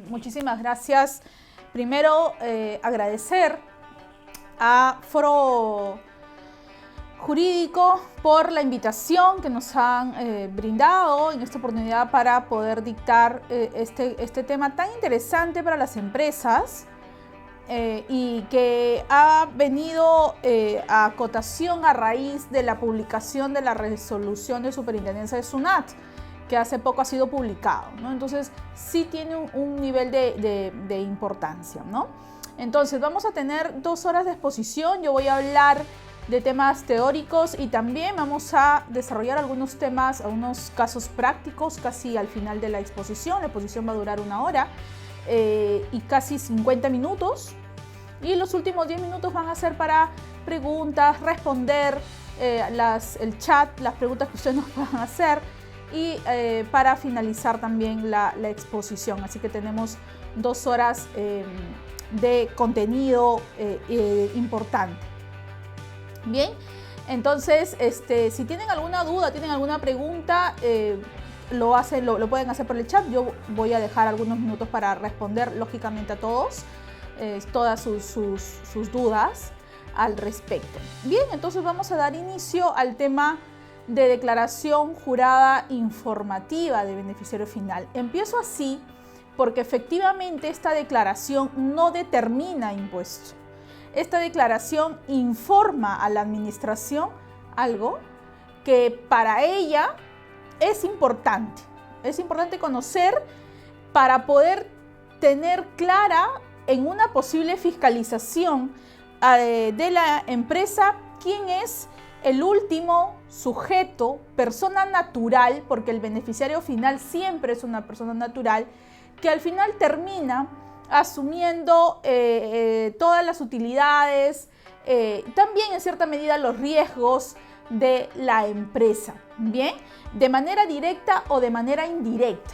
Muchísimas gracias. Primero, agradecer a Foro Jurídico por la invitación que nos han brindado en esta oportunidad para poder dictar este tema tan interesante para las empresas y que ha venido a acotación a raíz de la publicación de la resolución de superintendencia de SUNAT, que hace poco ha sido publicado, ¿no? Entonces sí tiene un nivel de importancia, ¿no? Entonces vamos a tener 2 horas de exposición. Yo voy a hablar de temas teóricos y también vamos a desarrollar algunos temas, algunos casos prácticos casi al final de la exposición. La exposición va a durar 1 hora y casi 50 minutos. Y los últimos 10 minutos van a ser para preguntas, responder el chat, las preguntas que ustedes nos puedan hacer y para finalizar también la exposición. Así que tenemos 2 horas de contenido importante. Bien, entonces si tienen alguna duda, tienen alguna pregunta, lo pueden hacer por el chat. Yo voy a dejar algunos minutos para responder lógicamente a todas sus dudas al respecto. Bien, entonces vamos a dar inicio al tema de declaración jurada informativa de beneficiario final. Empiezo así porque efectivamente esta declaración no determina impuesto. Esta declaración informa a la administración algo que para ella es importante. Es importante conocer para poder tener clara en una posible fiscalización de la empresa quién es el último sujeto, persona natural, porque el beneficiario final siempre es una persona natural, que al final termina asumiendo todas las utilidades, también en cierta medida los riesgos de la empresa, ¿bien? De manera directa o de manera indirecta.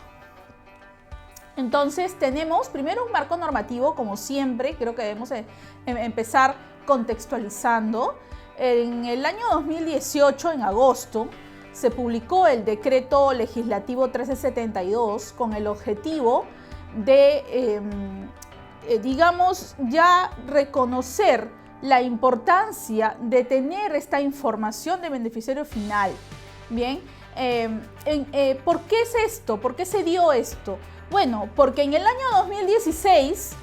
Entonces tenemos primero un marco normativo, como siempre, creo que debemos empezar contextualizando. En el año 2018, en agosto, se publicó el decreto legislativo 1372 con el objetivo de, digamos, ya reconocer la importancia de tener esta información de beneficiario final. Bien, ¿por qué es esto? ¿Por qué se dio esto? Bueno, porque en el año 2016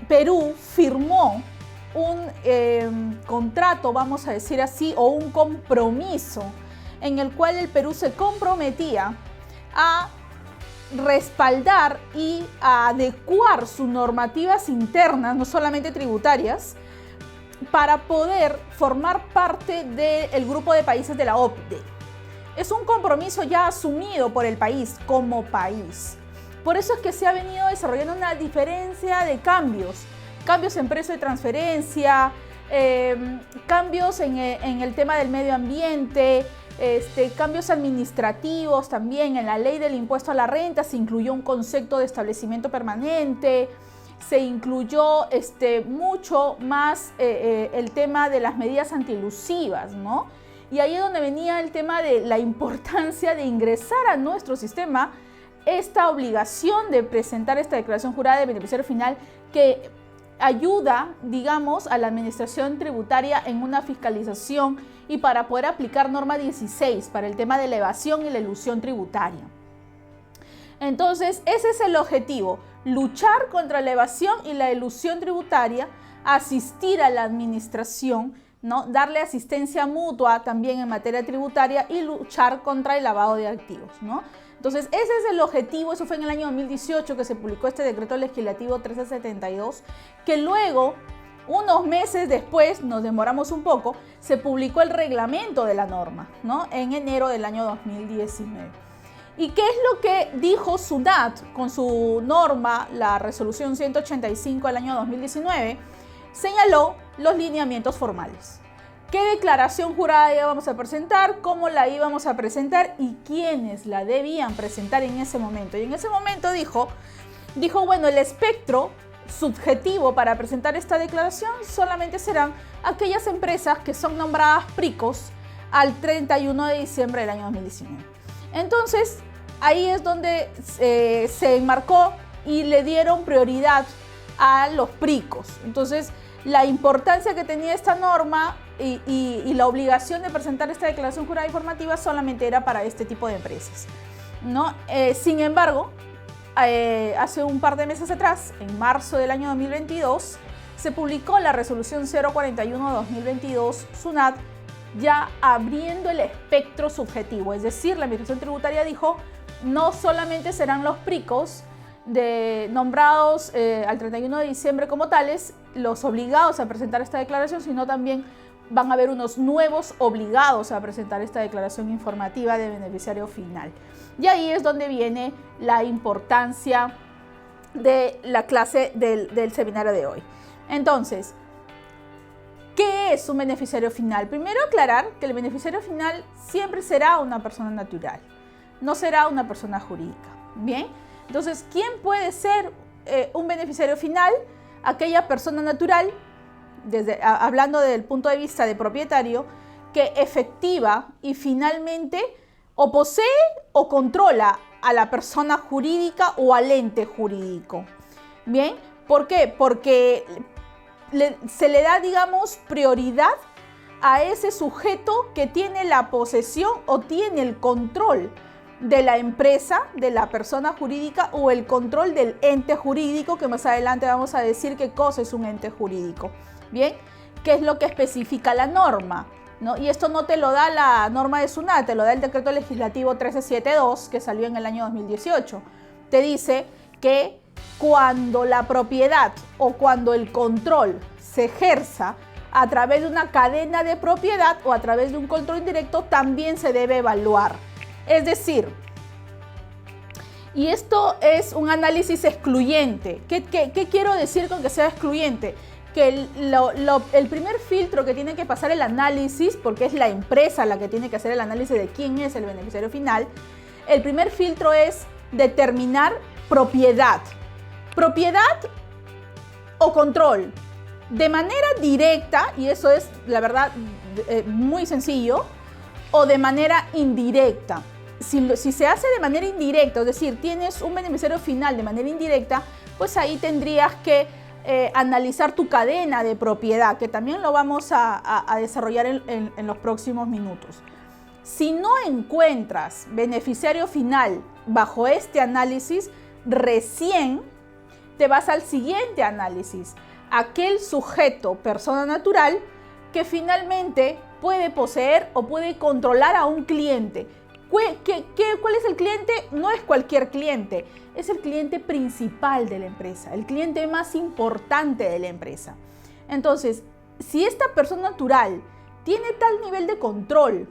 Perú firmó un contrato, vamos a decir así, o un compromiso en el cual el Perú se comprometía a respaldar y a adecuar sus normativas internas, no solamente tributarias, para poder formar parte del grupo de países de la OCDE. Es un compromiso ya asumido por el país como país. Por eso es que se ha venido desarrollando una diferencia de cambios en precio de transferencia, cambios en el tema del medio ambiente, cambios administrativos también. En la ley del impuesto a la renta se incluyó un concepto de establecimiento permanente, se incluyó mucho más el tema de las medidas antielusivas, ¿no? Y ahí es donde venía el tema de la importancia de ingresar a nuestro sistema esta obligación de presentar esta declaración jurada de beneficiario final que ayuda, digamos, a la administración tributaria en una fiscalización y para poder aplicar norma 16 para el tema de la evasión y la elusión tributaria. Entonces, ese es el objetivo, luchar contra la evasión y la elusión tributaria, asistir a la administración, ¿no? Darle asistencia mutua también en materia tributaria y luchar contra el lavado de activos, ¿no? Entonces, ese es el objetivo. Eso fue en el año 2018 que se publicó este decreto legislativo 1372, que luego, unos meses después, nos demoramos un poco, se publicó el reglamento de la norma, ¿no? En enero del año 2019. ¿Y qué es lo que dijo SUNAT con su norma, la resolución 185 del año 2019? Señaló los lineamientos formales. ¿Qué declaración jurada íbamos a presentar? ¿Cómo la íbamos a presentar? ¿Y quiénes la debían presentar en ese momento? Y en ese momento dijo, bueno, el espectro subjetivo para presentar esta declaración solamente serán aquellas empresas que son nombradas PRICOS al 31 de diciembre del año 2019. Entonces, ahí es donde se enmarcó y le dieron prioridad a los PRICOS. Entonces, la importancia que tenía esta norma y la obligación de presentar esta declaración jurada informativa solamente era para este tipo de empresas, ¿no? Sin embargo, hace un par de meses atrás, en marzo del año 2022, se publicó la resolución 041-2022 SUNAT, ya abriendo el espectro subjetivo. Es decir, la Administración Tributaria dijo, no solamente serán los PRICOS nombrados al 31 de diciembre como tales, los obligados a presentar esta declaración, sino también van a haber unos nuevos obligados a presentar esta declaración informativa de beneficiario final. Y ahí es donde viene la importancia de la clase del seminario de hoy. Entonces, ¿qué es un beneficiario final? Primero aclarar que el beneficiario final siempre será una persona natural, no será una persona jurídica. Bien, entonces, ¿quién puede ser un beneficiario final? Aquella persona natural, hablando desde el punto de vista de propietario, que efectiva y finalmente o posee o controla a la persona jurídica o al ente jurídico. Bien, ¿por qué? Porque se le da, digamos, prioridad a ese sujeto que tiene la posesión o tiene el control de la empresa, de la persona jurídica o el control del ente jurídico, que más adelante vamos a decir qué cosa es un ente jurídico. Bien, ¿qué es lo que especifica la norma? ¿No? Y esto no te lo da la norma de SUNAT, te lo da el decreto legislativo 1372 que salió en el año 2018. Te dice que cuando la propiedad o cuando el control se ejerza a través de una cadena de propiedad o a través de un control indirecto, también se debe evaluar. Es decir, y esto es un análisis excluyente. ¿Qué quiero decir con que sea excluyente? Que el primer filtro que tiene que pasar el análisis, porque es la empresa la que tiene que hacer el análisis de quién es el beneficiario final, el primer filtro es determinar propiedad. Propiedad o control. De manera directa, y eso es, la verdad, muy sencillo, o de manera indirecta. Si se hace de manera indirecta, es decir, tienes un beneficiario final de manera indirecta, pues ahí tendrías que analizar tu cadena de propiedad, que también lo vamos a desarrollar en los próximos minutos. Si no encuentras beneficiario final bajo este análisis, recién te vas al siguiente análisis. Aquel sujeto, persona natural, que finalmente puede poseer o puede controlar a un cliente. ¿Cuál es el cliente? No es cualquier cliente, es el cliente principal de la empresa, el cliente más importante de la empresa. Entonces, si esta persona natural tiene tal nivel de control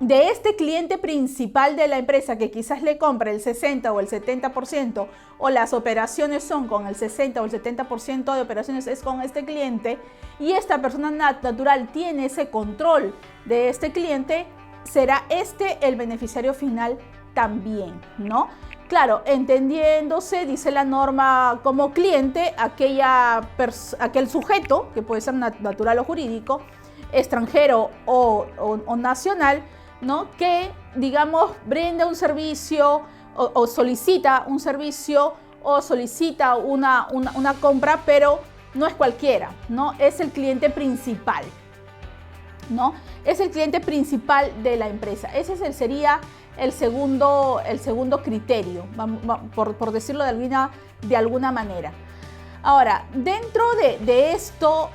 de este cliente principal de la empresa, que quizás le compra el 60 o el 70%, o las operaciones son con el 60 o el 70% de operaciones es con este cliente, y esta persona natural tiene ese control de este cliente, será este el beneficiario final también, ¿no? Claro, entendiéndose, dice la norma, como cliente, aquel sujeto, que puede ser natural o jurídico, extranjero o nacional, ¿no? Que, digamos, brinda un servicio o solicita un servicio o solicita una compra, pero no es cualquiera, ¿no? Es el cliente principal, ¿no? Es el cliente principal de la empresa. Ese sería el segundo criterio, por decirlo de alguna manera. Ahora, dentro de esto,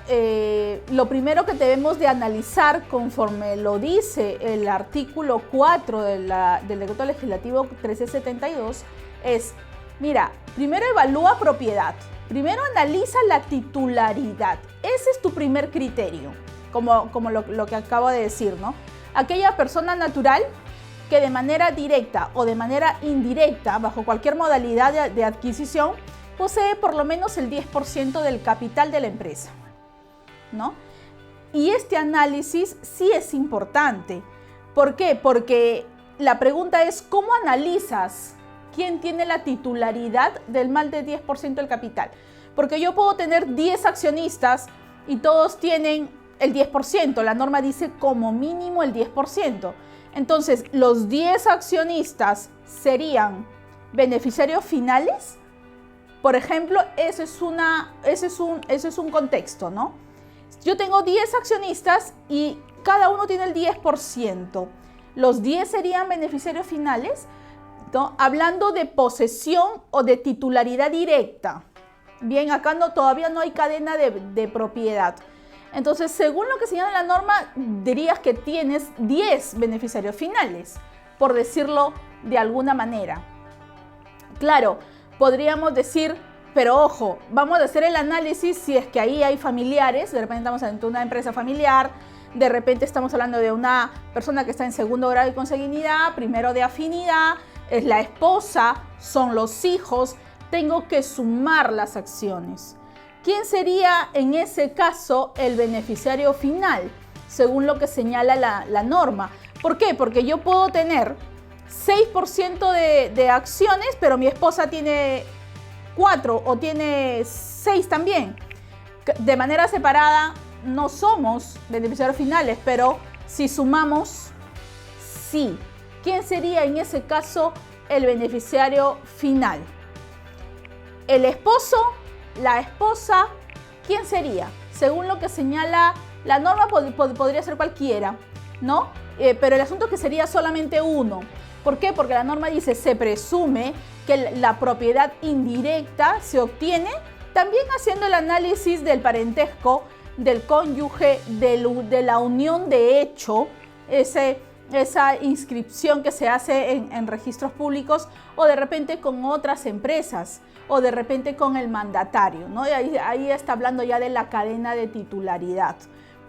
lo primero que debemos de analizar, conforme lo dice el artículo 4 del decreto legislativo 1372, es, mira, primero evalúa propiedad, primero analiza la titularidad. Ese es tu primer criterio, como lo que acabo de decir, ¿no? Aquella persona natural que de manera directa o de manera indirecta, bajo cualquier modalidad de adquisición, posee por lo menos el 10% del capital de la empresa, ¿no? Y este análisis sí es importante. ¿Por qué? Porque la pregunta es, ¿cómo analizas quién tiene la titularidad del más del 10% del capital? Porque yo puedo tener 10 accionistas y todos tienen el 10%. La norma dice como mínimo el 10%. Entonces, los 10 accionistas serían beneficiarios finales. Por ejemplo, ese es un contexto, ¿no? Yo tengo 10 accionistas y cada uno tiene el 10%. Los 10 serían beneficiarios finales, ¿no? Hablando de posesión o de titularidad directa. Bien, acá todavía no hay cadena de propiedad. Entonces, según lo que señala la norma, dirías que tienes 10 beneficiarios finales, por decirlo de alguna manera. Claro, podríamos decir, pero ojo, vamos a hacer el análisis si es que ahí hay familiares, de repente estamos ante una empresa familiar, de repente estamos hablando de una persona que está en segundo grado de consanguinidad, primero de afinidad, es la esposa, son los hijos, tengo que sumar las acciones. ¿Quién sería en ese caso el beneficiario final? Según lo que señala la norma. ¿Por qué? Porque yo puedo tener 6% de acciones, pero mi esposa tiene 4 o tiene 6 también. De manera separada no somos beneficiarios finales, pero si sumamos, sí. ¿Quién sería en ese caso el beneficiario final? ¿El esposo? ¿La esposa? ¿Quién sería? Según lo que señala la norma, podría ser cualquiera, ¿no? Pero el asunto es que sería solamente uno. ¿Por qué? Porque la norma dice, se presume que la propiedad indirecta se obtiene también haciendo el análisis del parentesco, del cónyuge, de la unión de hecho, esa inscripción que se hace en registros públicos o de repente con otras empresas o de repente con el mandatario, ¿no? Y ahí está hablando ya de la cadena de titularidad.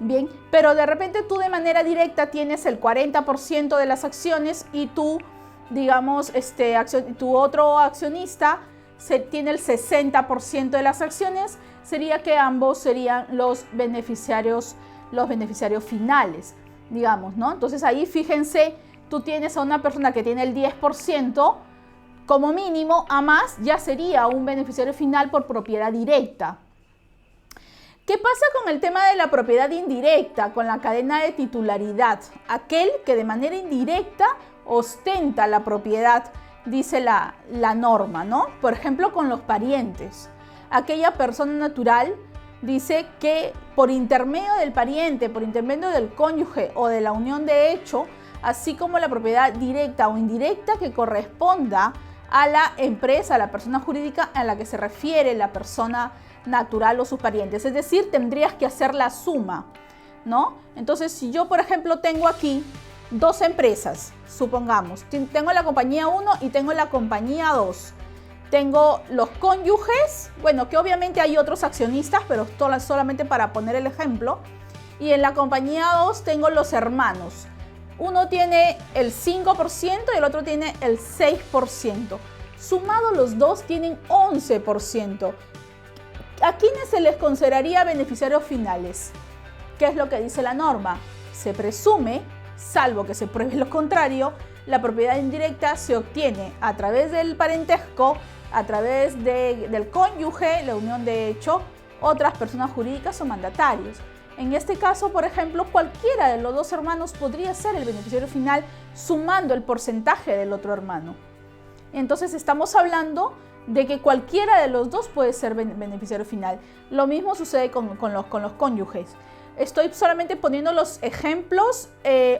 Bien, pero de repente tú de manera directa tienes el 40% de las acciones y tú, digamos, tu otro accionista tiene el 60% de las acciones, sería que ambos serían los beneficiarios finales, digamos, ¿no? Entonces ahí fíjense, tú tienes a una persona que tiene el 10%, como mínimo, a más ya sería un beneficiario final por propiedad directa. ¿Qué pasa con el tema de la propiedad indirecta, con la cadena de titularidad? Aquel que de manera indirecta ostenta la propiedad, dice la norma, ¿no? Por ejemplo, con los parientes. Aquella persona natural dice que por intermedio del pariente, por intermedio del cónyuge o de la unión de hecho, así como la propiedad directa o indirecta que corresponda a la empresa, a la persona jurídica a la que se refiere la persona natural o sus parientes. Es decir, tendrías que hacer la suma, ¿no? Entonces, si yo, por ejemplo, tengo aquí 2 empresas, supongamos, tengo la compañía 1 y tengo la compañía 2. Tengo los cónyuges, bueno, que obviamente hay otros accionistas, pero solamente para poner el ejemplo. Y en la compañía 2 tengo los hermanos. Uno tiene el 5% y el otro tiene el 6%. Sumados los dos tienen 11%. ¿A quiénes se les consideraría beneficiarios finales? ¿Qué es lo que dice la norma? Se presume, salvo que se pruebe lo contrario, la propiedad indirecta se obtiene a través del parentesco, a través del cónyuge, la unión de hecho, otras personas jurídicas o mandatarios. En este caso, por ejemplo, cualquiera de los 2 hermanos podría ser el beneficiario final sumando el porcentaje del otro hermano. Entonces estamos hablando de que cualquiera de los 2 puede ser beneficiario final. Lo mismo sucede con los cónyuges. Estoy solamente poniendo los ejemplos.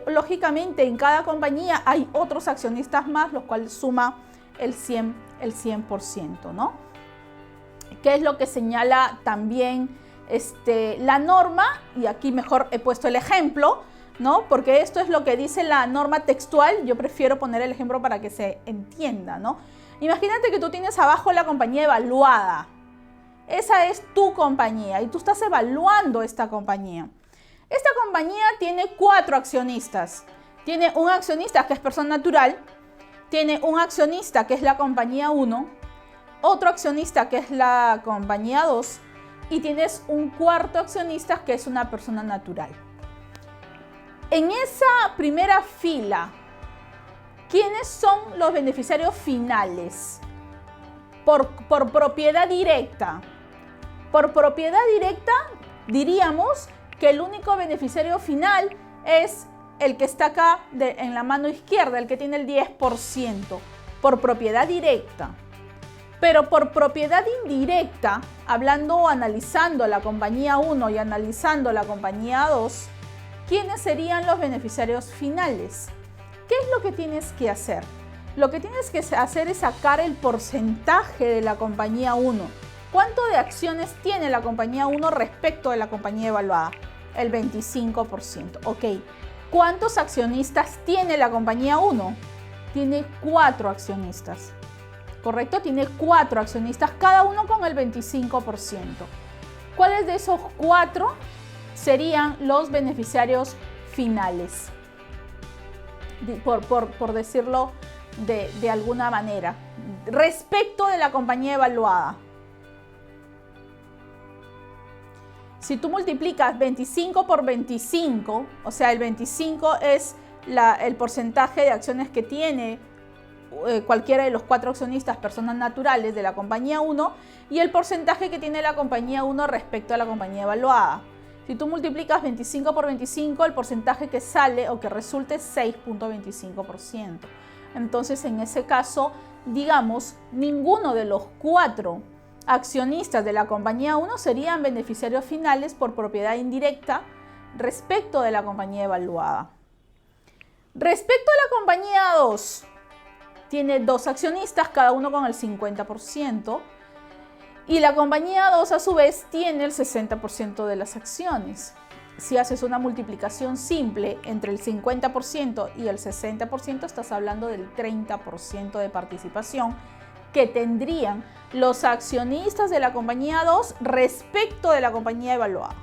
Lógicamente, en cada compañía hay otros accionistas más, los cuales suma el 100%, ¿no? ¿Qué es lo que señala también la norma? Y aquí mejor he puesto el ejemplo, ¿no? Porque esto es lo que dice la norma textual. Yo prefiero poner el ejemplo para que se entienda, ¿no? Imagínate que tú tienes abajo la compañía evaluada. Esa es tu compañía y tú estás evaluando esta compañía. Esta compañía tiene 4 accionistas. Tiene un accionista que es persona natural, tiene un accionista que es la compañía 1, otro accionista que es la compañía 2 y tienes un cuarto accionista que es una persona natural. En esa primera fila, ¿quiénes son los beneficiarios finales? Por propiedad directa. Por propiedad directa, diríamos que el único beneficiario final es el que está acá en la mano izquierda, el que tiene el 10%. por propiedad directa. Pero por propiedad indirecta, hablando o analizando la compañía 1 y analizando la compañía 2, ¿quiénes serían los beneficiarios finales? ¿Qué es lo que tienes que hacer? Lo que tienes que hacer es sacar el porcentaje de la compañía 1. ¿Cuánto de acciones tiene la compañía 1 respecto de la compañía evaluada? El 25%. Ok. ¿Cuántos accionistas tiene la compañía 1? Tiene 4 accionistas. ¿Correcto? Tiene 4 accionistas, cada uno con el 25%. ¿Cuáles de esos 4 serían los beneficiarios finales? Por decirlo de alguna manera. Respecto de la compañía evaluada. Si tú multiplicas 25 por 25, o sea, el 25 es el porcentaje de acciones que tiene cualquiera de los 4 accionistas, personas naturales de la compañía 1, y el porcentaje que tiene la compañía 1 respecto a la compañía evaluada. Si tú multiplicas 25 por 25, el porcentaje que sale o que resulte es 6.25%. Entonces, en ese caso, digamos, ninguno de los 4 accionistas de la compañía 1 serían beneficiarios finales por propiedad indirecta respecto de la compañía evaluada. Respecto a la compañía 2, tiene 2 accionistas, cada uno con el 50%, y la compañía 2 a su vez tiene el 60% de las acciones. Si haces una multiplicación simple entre el 50% y el 60%, estás hablando del 30% de participación que tendrían los accionistas de la compañía 2 respecto de la compañía evaluada.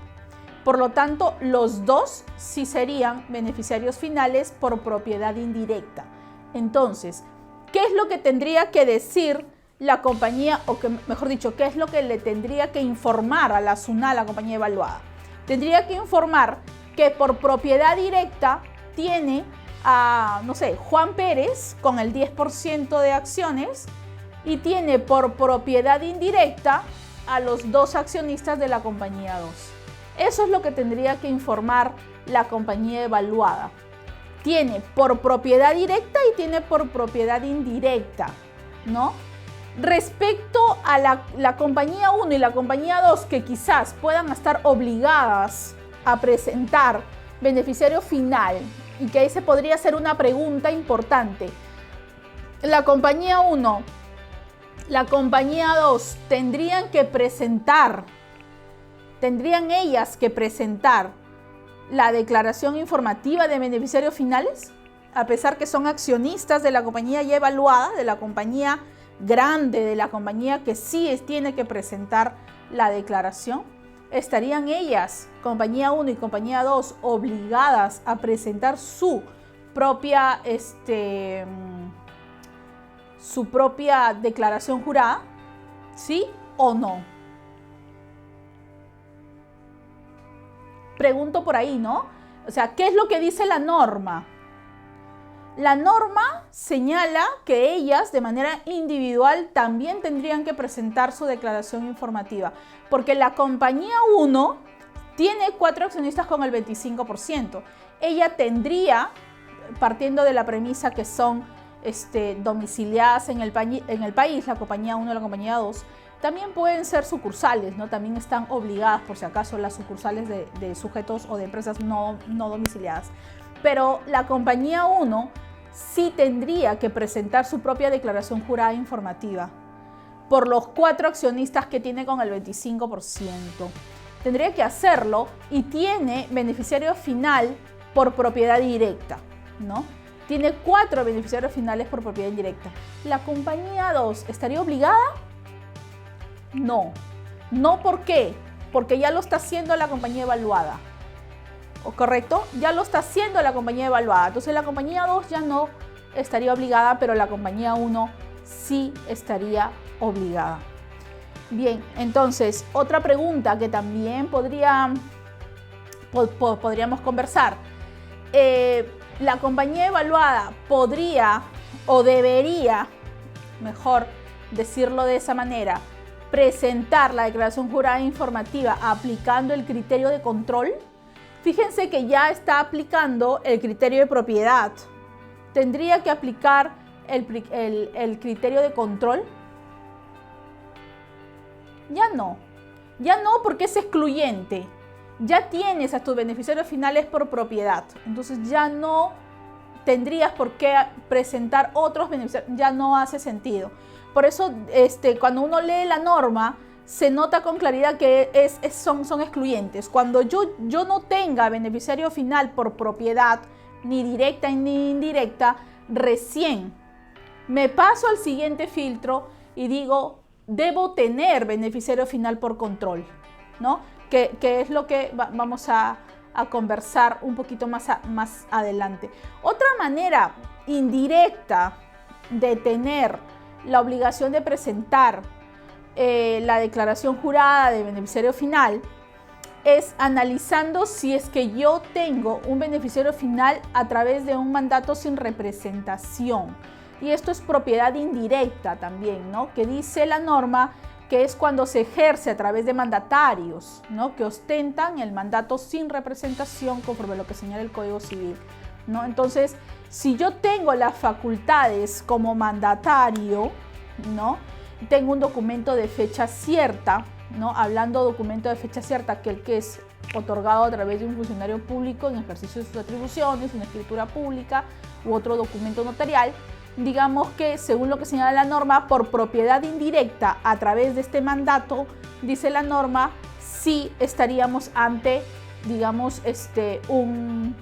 Por lo tanto, los dos sí serían beneficiarios finales por propiedad indirecta. Entonces, ¿qué es lo que tendría que decir la compañía, o que, mejor dicho, qué es lo que le tendría que informar a la SUNAT, la compañía evaluada? Tendría que informar que por propiedad directa tiene a, no sé, Juan Pérez con el 10% de acciones y tiene por propiedad indirecta a los 2 accionistas de la compañía 2. Eso es lo que tendría que informar la compañía evaluada. Tiene por propiedad directa y tiene por propiedad indirecta, ¿no? Respecto a la compañía 1 y la compañía 2, que quizás puedan estar obligadas a presentar beneficiario final, y que ahí se podría hacer una pregunta importante. La compañía 1, la compañía 2, ¿tendrían ellas que presentar la declaración informativa de beneficiarios finales? A pesar que son accionistas de la compañía ya evaluada, de la compañía grande, de la compañía que sí tiene que presentar la declaración, ¿estarían ellas, compañía 1 y compañía 2, obligadas a presentar su propia declaración jurada? ¿Sí o no? Pregunto por ahí, ¿no? O sea, ¿qué es lo que dice la norma? La norma señala que ellas de manera individual también tendrían que presentar su declaración informativa, porque la compañía 1 tiene 4 accionistas con el 25%. Ella tendría, partiendo de la premisa que son domiciliadas en el país, la compañía 1 y la compañía 2, también pueden ser sucursales, ¿no? También están obligadas, por si acaso, las sucursales de sujetos o de empresas no domiciliadas. Pero la compañía 1 sí tendría que presentar su propia declaración jurada informativa por los 4 accionistas que tiene con el 25%. Tendría que hacerlo y tiene beneficiario final por propiedad directa, ¿no? Tiene 4 beneficiarios finales por propiedad indirecta. ¿La compañía 2 estaría obligada? No. No, ¿por qué? Porque ya lo está haciendo la compañía evaluada. ¿Correcto? Ya lo está haciendo la compañía evaluada. Entonces la compañía 2 ya no estaría obligada, pero la compañía 1 sí estaría obligada. Bien, entonces otra pregunta que también podríamos conversar. La compañía evaluada podría o debería, mejor decirlo de esa manera, presentar la declaración jurada informativa aplicando el criterio de control. Fíjense que ya está aplicando el criterio de propiedad. Tendría que aplicar el criterio de control? Ya no porque es excluyente. Ya tienes a tus beneficiarios finales por propiedad, entonces ya no tendrías por qué presentar otros beneficiarios, ya no hace sentido. Por eso cuando uno lee la norma se nota con claridad que son excluyentes. Cuando yo no tenga beneficiario final por propiedad, ni directa ni indirecta, recién me paso al siguiente filtro y digo, debo tener beneficiario final por control, ¿no? Que es lo que vamos a conversar un poquito más adelante. Otra manera indirecta de tener la obligación de presentar la declaración jurada de beneficiario final es analizando si es que yo tengo un beneficiario final a través de un mandato sin representación. Y esto es propiedad indirecta también, ¿no? Que dice la norma que es cuando se ejerce a través de mandatarios, ¿no? Que ostentan el mandato sin representación conforme a lo que señala el Código Civil, ¿no? Entonces, si yo tengo las facultades como mandatario, ¿no? Tengo un documento de fecha cierta, ¿no? Hablando de documento de fecha cierta, aquel que es otorgado a través de un funcionario público en ejercicio de sus atribuciones, una escritura pública u otro documento notarial. Digamos que según lo que señala la norma, por propiedad indirecta a través de este mandato, dice la norma, sí estaríamos ante, digamos, un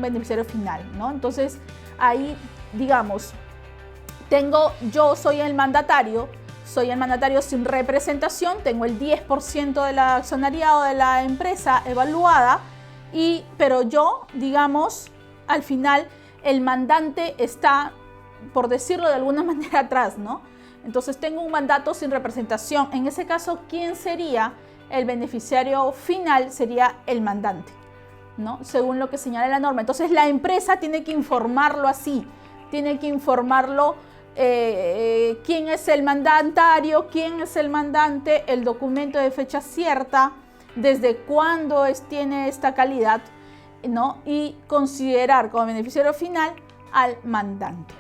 beneficiario final, ¿no? Entonces ahí, digamos, yo soy el mandatario sin representación, tengo el 10% del accionariado de la empresa evaluada, pero yo, digamos, al final el mandante está, por decirlo de alguna manera, atrás, ¿no? Entonces tengo un mandato sin representación. En ese caso, ¿quién sería el beneficiario final? Sería el mandante, ¿no? Según lo que señala la norma. Entonces la empresa tiene que informarlo así, tiene que informarlo quién es el mandatario, quién es el mandante, el documento de fecha cierta, desde cuándo tiene esta calidad, ¿no? Y considerar como beneficiario final al mandante.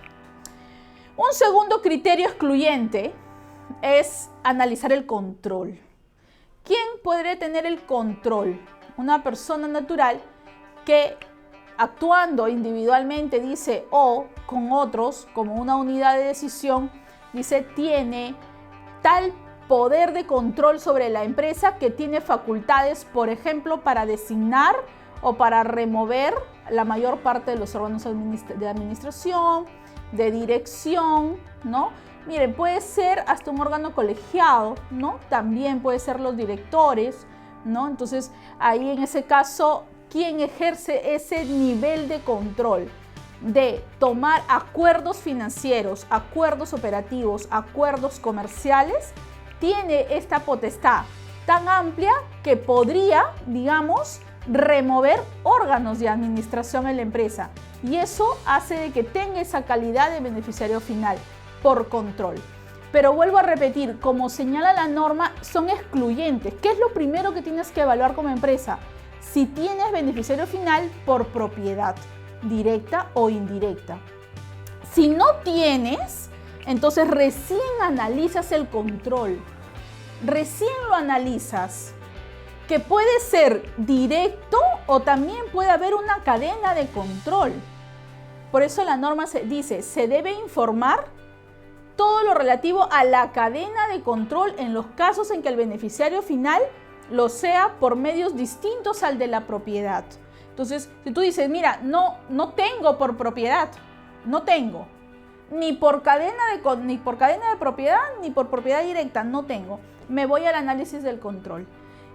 Un segundo criterio excluyente es analizar el control. ¿Quién podría tener el control? Una persona natural que actuando individualmente, dice, o con otros, como una unidad de decisión, dice, tiene tal poder de control sobre la empresa que tiene facultades, por ejemplo, para designar o para remover la mayor parte de los órganos de administración, de dirección, ¿no? Miren, puede ser hasta un órgano colegiado, ¿no? También puede ser los directores, ¿no? Entonces, ahí en ese caso, ¿quién ejerce ese nivel de control? De tomar acuerdos financieros, acuerdos operativos, acuerdos comerciales, tiene esta potestad tan amplia que podría, digamos, remover órganos de administración en la empresa, y eso hace de que tenga esa calidad de beneficiario final por control. Pero vuelvo a repetir, como señala la norma, son excluyentes. ¿Qué es lo primero que tienes que evaluar como empresa? Si tienes beneficiario final por propiedad, directa o indirecta. Si no tienes, entonces recién analizas el control. Recién lo analizas, que puede ser directo o también puede haber una cadena de control. Por eso la norma dice, se debe informar todo lo relativo a la cadena de control en los casos en que el beneficiario final lo sea por medios distintos al de la propiedad. Entonces, si tú dices, mira, no tengo por propiedad, no tengo, ni por cadena de propiedad, ni por propiedad directa, no tengo. Me voy al análisis del control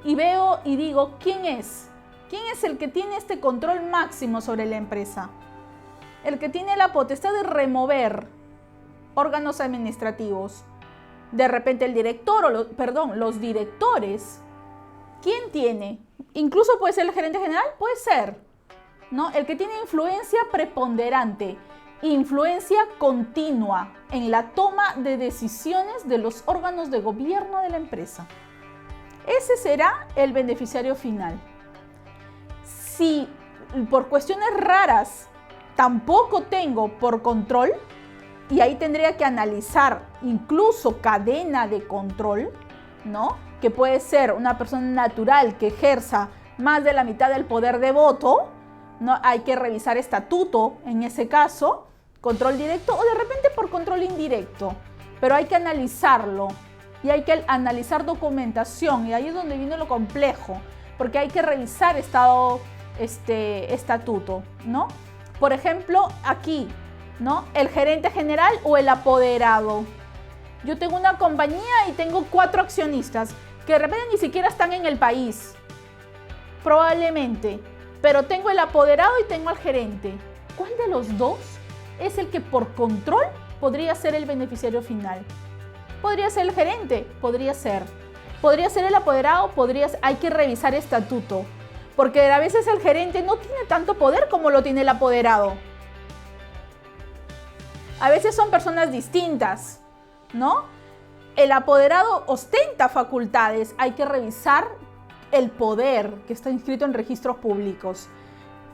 y veo y digo, ¿quién es? ¿Quién es el que tiene este control máximo sobre la empresa? El que tiene la potestad de remover órganos administrativos. De repente el director, los directores. ¿Quién tiene? Incluso puede ser el gerente general, puede ser, ¿no? El que tiene influencia preponderante, influencia continua en la toma de decisiones de los órganos de gobierno de la empresa. Ese será el beneficiario final. Si por cuestiones raras tampoco tengo por control, y ahí tendría que analizar incluso cadena de control, ¿no? Que puede ser una persona natural que ejerza más de la mitad del poder de voto, ¿no? Hay que revisar estatuto en ese caso, control directo o de repente por control indirecto, pero hay que analizarlo y hay que analizar documentación, y ahí es donde viene lo complejo, porque hay que revisar estatuto, ¿no? Por ejemplo, aquí, ¿no? El gerente general o el apoderado. Yo tengo una compañía y tengo 4 accionistas que de repente ni siquiera están en el país, probablemente, pero tengo el apoderado y tengo al gerente. ¿Cuál de los dos es el que por control podría ser el beneficiario final? Podría ser el gerente, podría ser el apoderado, hay que revisar estatuto, porque a veces el gerente no tiene tanto poder como lo tiene el apoderado. A veces son personas distintas, ¿no? El apoderado ostenta facultades, hay que revisar el poder que está inscrito en registros públicos.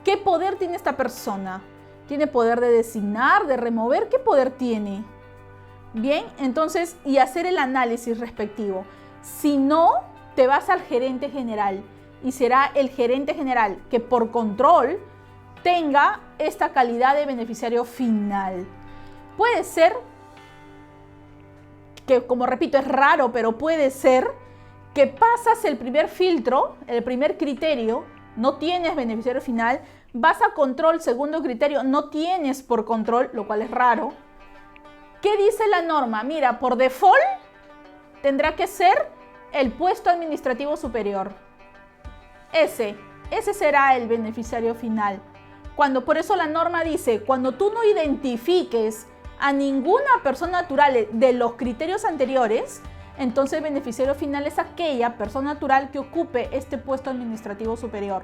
¿Qué poder tiene esta persona? ¿Tiene poder de designar, de remover? ¿Qué poder tiene? Bien, entonces, y hacer el análisis respectivo. Si no, te vas al gerente general y será el gerente general que por control tenga esta calidad de beneficiario final. Puede ser que, como repito, es raro, pero puede ser que pasas el primer filtro, el primer criterio, no tienes beneficiario final, vas a control, segundo criterio, no tienes por control, lo cual es raro. ¿Qué dice la norma? Mira, por default tendrá que ser el puesto administrativo superior. Ese será el beneficiario final. Por eso la norma dice, cuando tú no identifiques a ninguna persona natural de los criterios anteriores, entonces el beneficiario final es aquella persona natural que ocupe este puesto administrativo superior.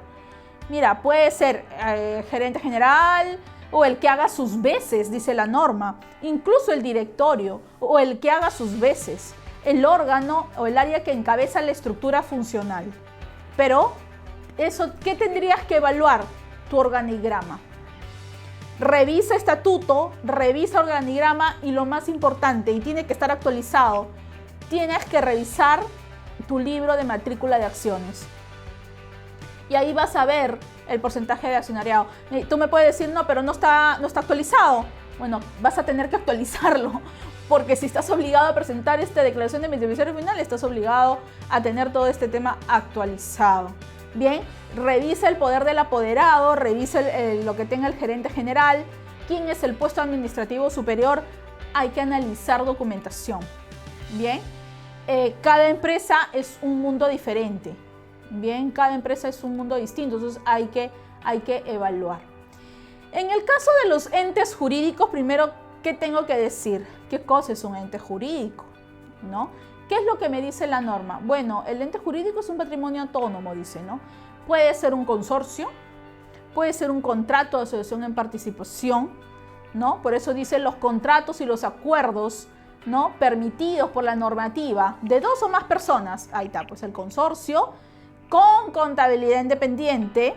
Mira, puede ser gerente general o el que haga sus veces, dice la norma, incluso el directorio o el que haga sus veces, el órgano o el área que encabeza la estructura funcional. Pero eso, ¿qué tendrías que evaluar? Tu organigrama. Revisa estatuto, revisa organigrama y lo más importante, y tiene que estar actualizado, tienes que revisar tu libro de matrícula de acciones. Y ahí vas a ver el porcentaje de accionariado. Tú me puedes decir, no, pero no está actualizado. Bueno, vas a tener que actualizarlo, porque si estás obligado a presentar esta declaración de beneficiario final, estás obligado a tener todo este tema actualizado. Bien, revisa el poder del apoderado, revisa lo que tenga el gerente general, quién es el puesto administrativo superior. Hay que analizar documentación. Bien, cada empresa es un mundo diferente. Bien, cada empresa es un mundo distinto, entonces hay que evaluar. En el caso de los entes jurídicos, primero, ¿qué tengo que decir? ¿Qué cosa es un ente jurídico? ¿No? ¿Qué es lo que me dice la norma? Bueno, el ente jurídico es un patrimonio autónomo, dice, ¿no? Puede ser un consorcio, puede ser un contrato de asociación en participación, ¿no? Por eso dice los contratos y los acuerdos, ¿no? Permitidos por la normativa de 2 o más personas. Ahí está, pues el consorcio con contabilidad independiente,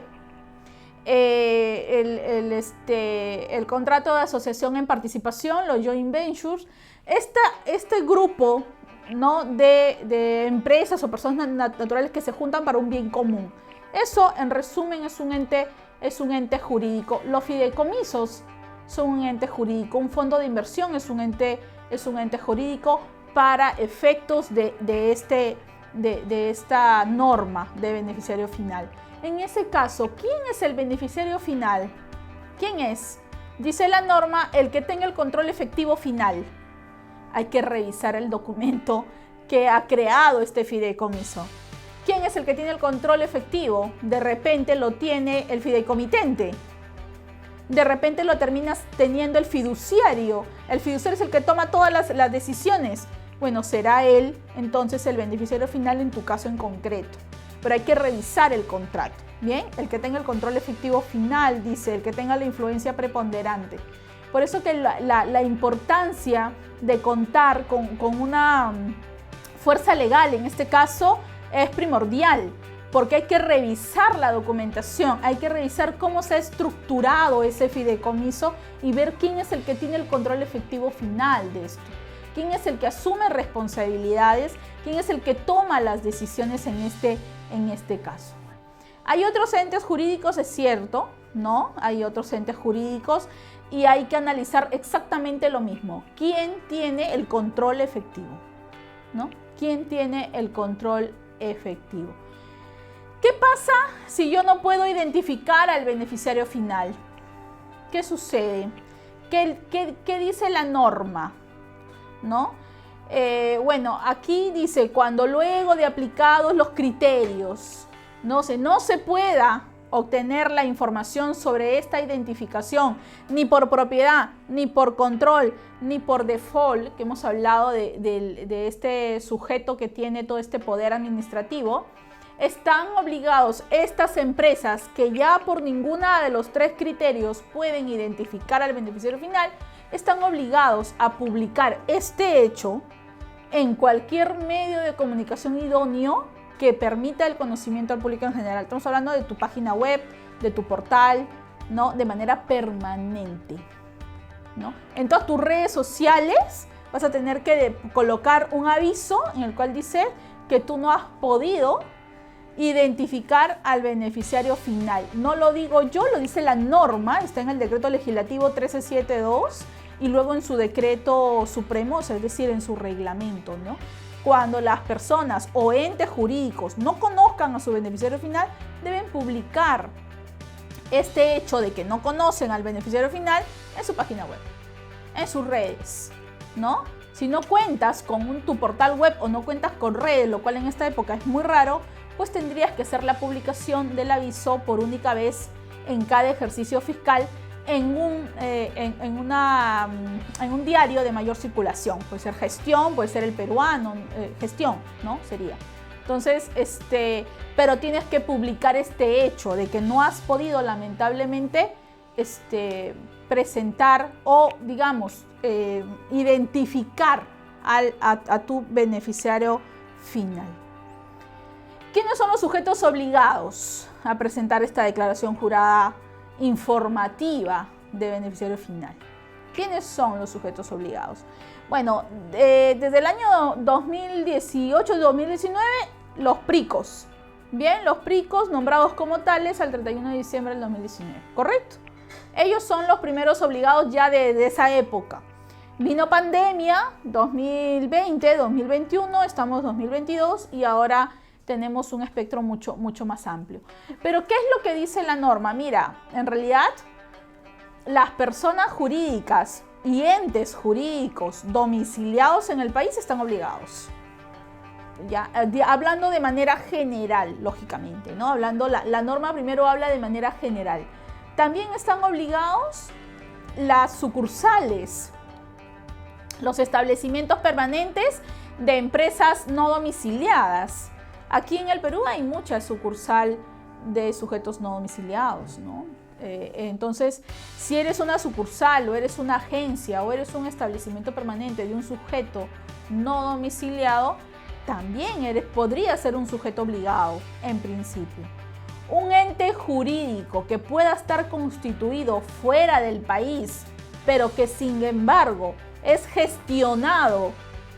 el contrato de asociación en participación, los joint ventures, este grupo, ¿no? de empresas o personas naturales que se juntan para un bien común. Eso, en resumen, es un ente jurídico. Los fideicomisos son un ente jurídico. Un fondo de inversión es un ente jurídico para efectos de esta norma de beneficiario final. En ese caso, ¿quién es el beneficiario final? ¿Quién es? Dice la norma, el que tenga el control efectivo final. Hay que revisar el documento que ha creado este fideicomiso. ¿Quién es el que tiene el control efectivo? De repente lo tiene el fideicomitente. De repente lo terminas teniendo el fiduciario. El fiduciario es el que toma todas las decisiones. Bueno, será él entonces el beneficiario final en tu caso en concreto. Pero hay que revisar el contrato. Bien, el que tenga el control efectivo final, dice, el que tenga la influencia preponderante. Por eso que la importancia de contar con una fuerza legal, en este caso, es primordial. porque hay que revisar la documentación, hay que revisar cómo se ha estructurado ese fideicomiso y ver quién es el que tiene el control efectivo final de esto, quién es el que asume responsabilidades, quién es el que toma las decisiones en este caso. Hay otros entes jurídicos, es cierto, ¿no? Hay otros entes jurídicos y hay que analizar exactamente lo mismo. ¿Quién tiene el control efectivo? ¿No? ¿Quién tiene el control efectivo? ¿Qué pasa si yo no puedo identificar al beneficiario final? ¿Qué sucede? ¿Qué dice la norma? ¿No? Bueno, aquí dice, cuando luego de aplicados los criterios, no se pueda obtener la información sobre esta identificación, ni por propiedad, ni por control, ni por default, que hemos hablado de este sujeto que tiene todo este poder administrativo, están obligados estas empresas que ya por ninguna de los tres criterios pueden identificar al beneficiario final, están obligados a publicar este hecho en cualquier medio de comunicación idóneo que permita el conocimiento al público en general. Estamos hablando de tu página web, de tu portal, ¿no? De manera permanente, ¿no? En todas tus redes sociales vas a tener que colocar un aviso en el cual dice que tú no has podido identificar al beneficiario final. No lo digo yo, lo dice la norma, está en el decreto legislativo 1372 y luego en su decreto supremo, es decir, en su reglamento, ¿no? Cuando las personas o entes jurídicos no conozcan a su beneficiario final, deben publicar este hecho de que no conocen al beneficiario final en su página web, en sus redes, ¿no? Si no cuentas con tu portal web o no cuentas con redes, lo cual en esta época es muy raro, pues tendrías que hacer la publicación del aviso por única vez en cada ejercicio fiscal en un diario de mayor circulación. Puede ser Gestión, puede ser El Peruano, Gestión, ¿no? Sería. Entonces, pero tienes que publicar este hecho de que no has podido lamentablemente presentar o, digamos, identificar a tu beneficiario final. ¿Quiénes son los sujetos obligados a presentar esta declaración jurada informativa de beneficiario final? ¿Quiénes son los sujetos obligados? Bueno, desde el año 2018-2019, los PRICOS. Bien, los PRICOS nombrados como tales al 31 de diciembre del 2019, ¿correcto? Ellos son los primeros obligados ya de esa época. Vino pandemia, 2020, 2021, estamos en 2022 y ahora tenemos un espectro mucho más amplio. Pero ¿qué es lo que dice la norma? Mira, en realidad las personas jurídicas y entes jurídicos domiciliados en el país están obligados. Ya, hablando de manera general, lógicamente, ¿no? La norma primero habla de manera general. También están obligados las sucursales, los establecimientos permanentes de empresas no domiciliadas. Aquí en el Perú hay mucha sucursal de sujetos no domiciliados, ¿no? Entonces, si eres una sucursal o eres una agencia o eres un establecimiento permanente de un sujeto no domiciliado, también podría ser un sujeto obligado en principio. Un ente jurídico que pueda estar constituido fuera del país, pero que sin embargo es gestionado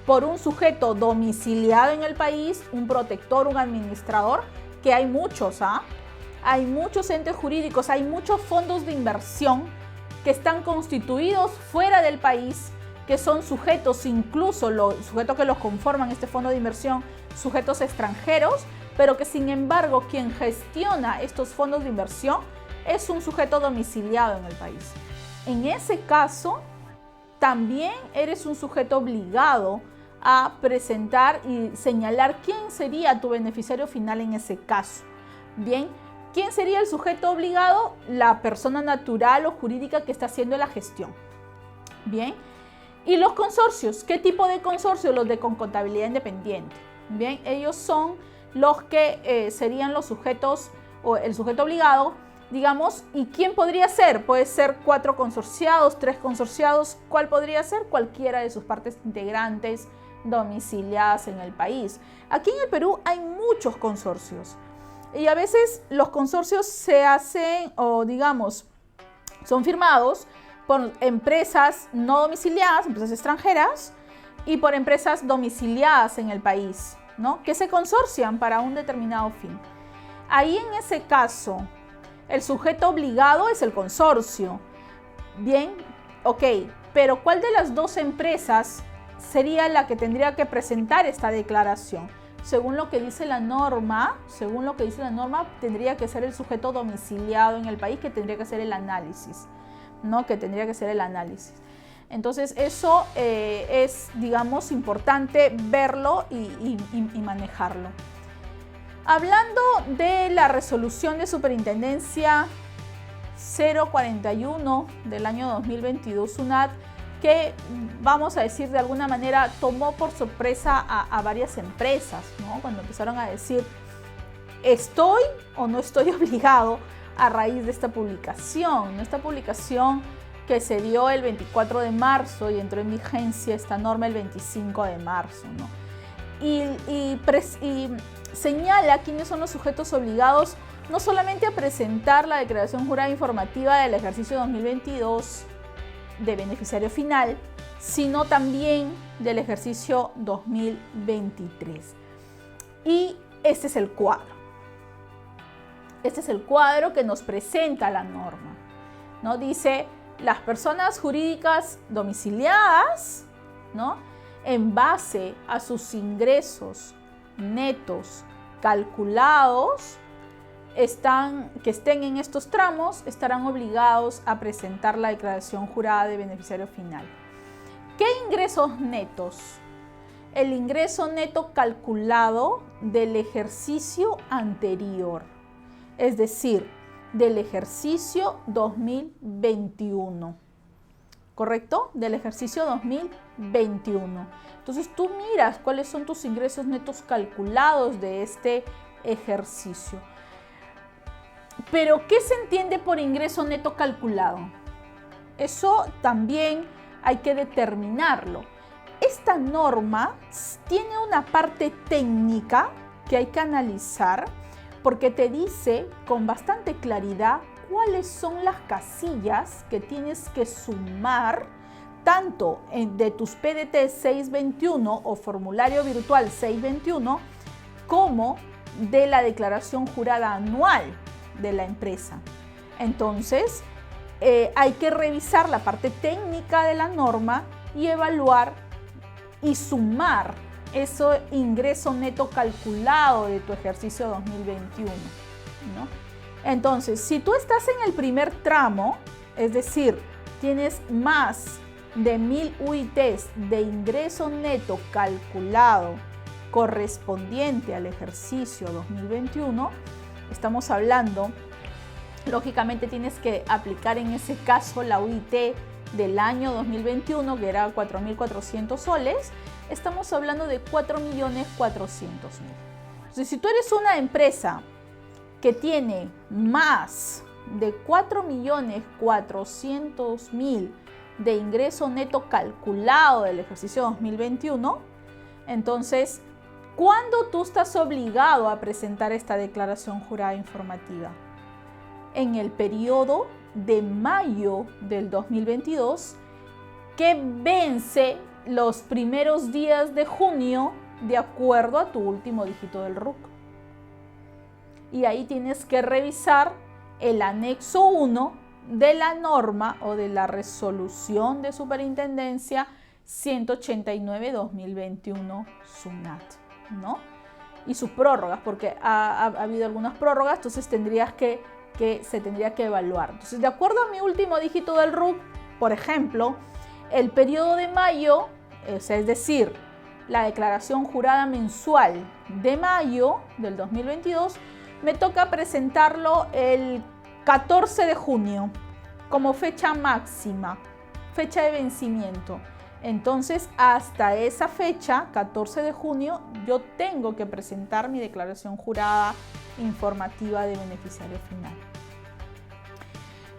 por un sujeto domiciliado en el país, un protector, un administrador, que hay muchos, hay muchos entes jurídicos, hay muchos fondos de inversión que están constituidos fuera del país, que son sujetos, incluso los sujetos que los conforman este fondo de inversión, sujetos extranjeros, pero que sin embargo quien gestiona estos fondos de inversión es un sujeto domiciliado en el país. En ese caso, también eres un sujeto obligado a presentar y señalar quién sería tu beneficiario final en ese caso. Bien, ¿quién sería el sujeto obligado? La persona natural o jurídica que está haciendo la gestión. Bien, y los consorcios, ¿qué tipo de consorcios? Los de con contabilidad independiente. Bien, ellos son los que serían los sujetos o el sujeto obligado, digamos. ¿Y quién podría ser? Puede ser 4 consorciados, 3 consorciados. ¿Cuál podría ser? Cualquiera de sus partes integrantes domiciliadas en el país. Aquí en el Perú hay muchos consorcios. Y a veces los consorcios se hacen, o digamos, son firmados por empresas no domiciliadas, empresas extranjeras, y por empresas domiciliadas en el país, ¿no? Que se consorcian para un determinado fin. Ahí en ese caso, el sujeto obligado es el consorcio. Bien, ok, pero ¿cuál de las dos empresas sería la que tendría que presentar esta declaración? Según lo que dice la norma, tendría que ser el sujeto domiciliado en el país que tendría que hacer el análisis, ¿no? Que tendría que ser el análisis. Entonces eso es, digamos, importante verlo y manejarlo. Hablando de la resolución de superintendencia 041 del año 2022 SUNAT, que vamos a decir de alguna manera tomó por sorpresa a varias empresas, ¿no? Cuando empezaron a decir, ¿estoy o no estoy obligado a raíz de esta publicación? ¿No? Esta publicación que se dio el 24 de marzo y entró en vigencia esta norma el 25 de marzo, ¿no? Y señala quiénes son los sujetos obligados no solamente a presentar la declaración jurada informativa del ejercicio 2022 de beneficiario final, sino también del ejercicio 2023. Y este es el cuadro. Este es el cuadro que nos presenta la norma, ¿no? Dice, las personas jurídicas domiciliadas, ¿no? En base a sus ingresos netos calculados, que estén en estos tramos, estarán obligados a presentar la declaración jurada de beneficiario final. ¿Qué ingresos netos? El ingreso neto calculado del ejercicio anterior, es decir, del ejercicio 2021, ¿correcto? Del ejercicio 2021. Entonces tú miras cuáles son tus ingresos netos calculados de este ejercicio. Pero, ¿qué se entiende por ingreso neto calculado? Eso también hay que determinarlo. Esta norma tiene una parte técnica que hay que analizar porque te dice con bastante claridad cuáles son las casillas que tienes que sumar tanto de tus PDT 621 o formulario virtual 621 como de la declaración jurada anual de la empresa. Entonces, hay que revisar la parte técnica de la norma y evaluar y sumar ese ingreso neto calculado de tu ejercicio 2021, ¿no? Entonces, si tú estás en el primer tramo, es decir, tienes más de 1000 UITs de ingreso neto calculado correspondiente al ejercicio 2021, estamos hablando, lógicamente tienes que aplicar en ese caso la UIT del año 2021, que era 4.400 soles, estamos hablando de 4.400.000. Entonces, si tú eres una empresa que tiene más de 4.400.000 de ingreso neto calculado del ejercicio 2021, entonces, ¿cuándo tú estás obligado a presentar esta declaración jurada informativa? En el periodo de mayo del 2022, que vence los primeros días de junio de acuerdo a tu último dígito del RUC. Y ahí tienes que revisar el anexo 1 de la norma o de la resolución de superintendencia 189-2021 SUNAT, ¿no? Y sus prórrogas, porque ha habido algunas prórrogas, entonces se tendría que evaluar. Entonces, de acuerdo a mi último dígito del RUC, por ejemplo, el periodo de mayo, es decir, la declaración jurada mensual de mayo del 2022, me toca presentarlo el 14 de junio como fecha máxima, fecha de vencimiento. Entonces, hasta esa fecha, 14 de junio, yo tengo que presentar mi declaración jurada informativa de beneficiario final.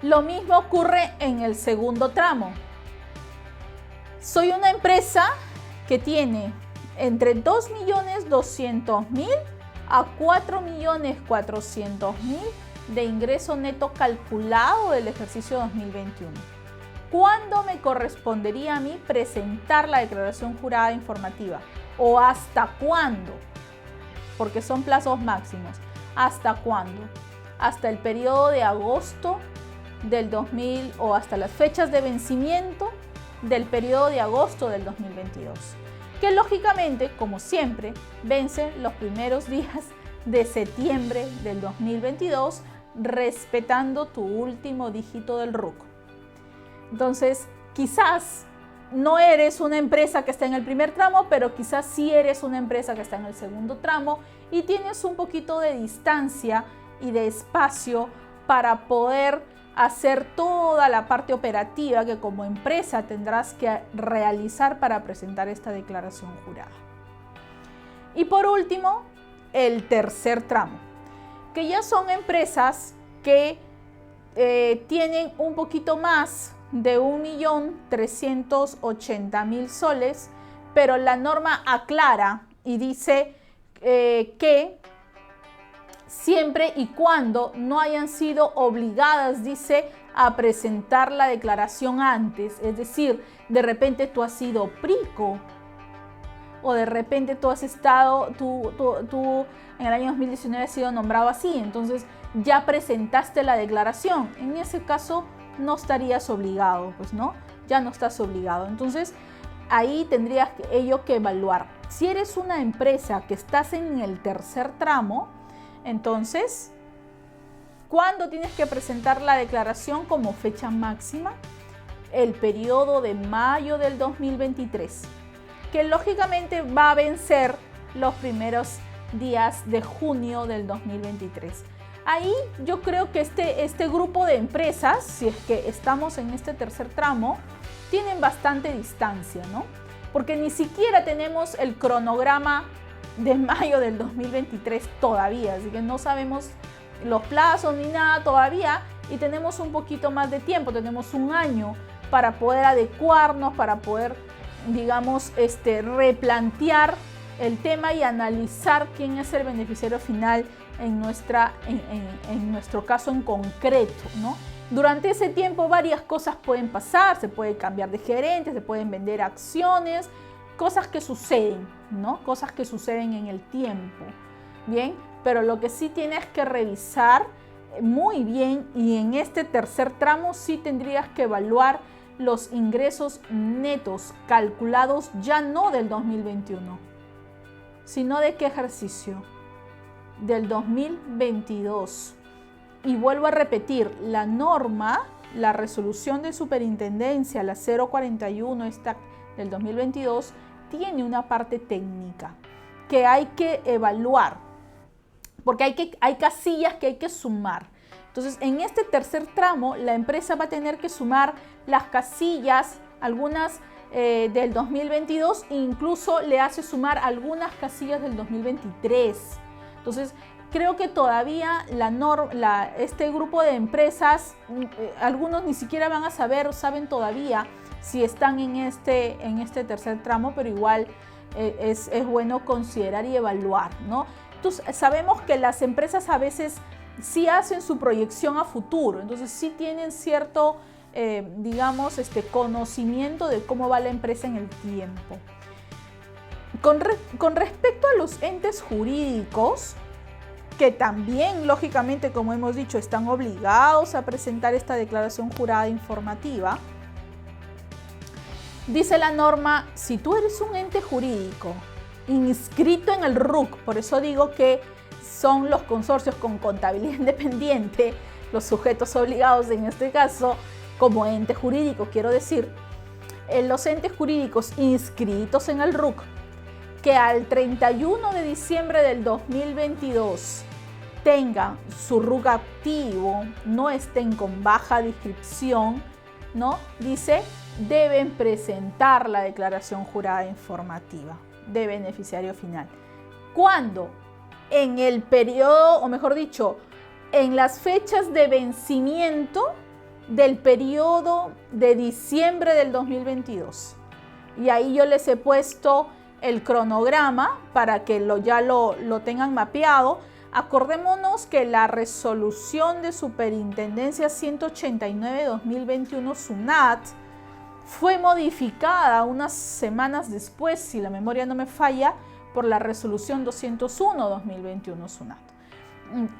Lo mismo ocurre en el segundo tramo. Soy una empresa que tiene entre 2.200.000 a 4.400.000 de ingreso neto calculado del ejercicio 2021. ¿Cuándo me correspondería a mí presentar la declaración jurada informativa? ¿O hasta cuándo? Porque son plazos máximos. ¿Hasta cuándo? Hasta el periodo de agosto del 2000 o hasta las fechas de vencimiento del periodo de agosto del 2022. Que lógicamente, como siempre, vencen los primeros días de septiembre del 2022, respetando tu último dígito del RUC. Entonces, quizás no eres una empresa que está en el primer tramo, pero quizás sí eres una empresa que está en el segundo tramo y tienes un poquito de distancia y de espacio para poder hacer toda la parte operativa que como empresa tendrás que realizar para presentar esta declaración jurada. Y por último, el tercer tramo, que ya son empresas que tienen un poquito más de 1.380.000 soles, pero la norma aclara y dice que siempre y cuando no hayan sido obligadas, dice, a presentar la declaración antes. Es decir, de repente tú has sido prico o de repente tú has estado, tú en el año 2019 has sido nombrado así, entonces ya presentaste la declaración. En ese caso no estarías obligado, pues no, ya no estás obligado. Entonces ahí tendrías ello que evaluar. Si eres una empresa que estás en el tercer tramo, entonces, ¿cuándo tienes que presentar la declaración como fecha máxima? El periodo de mayo del 2023, que lógicamente va a vencer los primeros días de junio del 2023. Ahí yo creo que este grupo de empresas, si es que estamos en este tercer tramo, tienen bastante distancia, ¿no? Porque ni siquiera tenemos el cronograma de mayo del 2023 todavía, así que no sabemos los plazos ni nada todavía y tenemos un poquito más de tiempo, tenemos un año para poder adecuarnos, para poder, digamos, replantear el tema y analizar quién es el beneficiario final en nuestro caso en concreto, ¿no? Durante ese tiempo varias cosas pueden pasar, se puede cambiar de gerente, se pueden vender acciones, cosas que suceden, ¿no? Cosas que suceden en el tiempo, ¿bien? Pero lo que sí tienes que revisar muy bien y en este tercer tramo sí tendrías que evaluar los ingresos netos calculados ya no del 2021, sino de qué ejercicio, del 2022. Y vuelvo a repetir, la norma, la resolución de superintendencia, la 041 esta del 2022, tiene una parte técnica que hay que evaluar, porque hay casillas que hay que sumar. Entonces, en este tercer tramo, la empresa va a tener que sumar las casillas, algunas del 2022, e incluso le hace sumar algunas casillas del 2023. Entonces, creo que todavía este grupo de empresas, algunos ni siquiera van a saber o saben todavía si están en este tercer tramo, pero igual es bueno considerar y evaluar, ¿no? Entonces, sabemos que las empresas a veces sí hacen su proyección a futuro, entonces sí tienen cierto, digamos, conocimiento de cómo va la empresa en el tiempo. Con respecto a los entes jurídicos, que también, lógicamente, como hemos dicho, están obligados a presentar esta declaración jurada informativa, dice la norma, si tú eres un ente jurídico inscrito en el RUC, por eso digo que son los consorcios con contabilidad independiente, los sujetos obligados en este caso, como ente jurídico, quiero decir, los entes jurídicos inscritos en el RUC, que al 31 de diciembre del 2022 tengan su RUC activo, no estén con baja descripción, ¿no? Dice, deben presentar la declaración jurada informativa de beneficiario final. ¿Cuándo? En el periodo, o mejor dicho, en las fechas de vencimiento del periodo de diciembre del 2022. Y ahí yo les he puesto el cronograma para que ya lo tengan mapeado. Acordémonos que la resolución de Superintendencia 189-2021 SUNAT fue modificada unas semanas después, si la memoria no me falla, por la resolución 201-2021 SUNAT.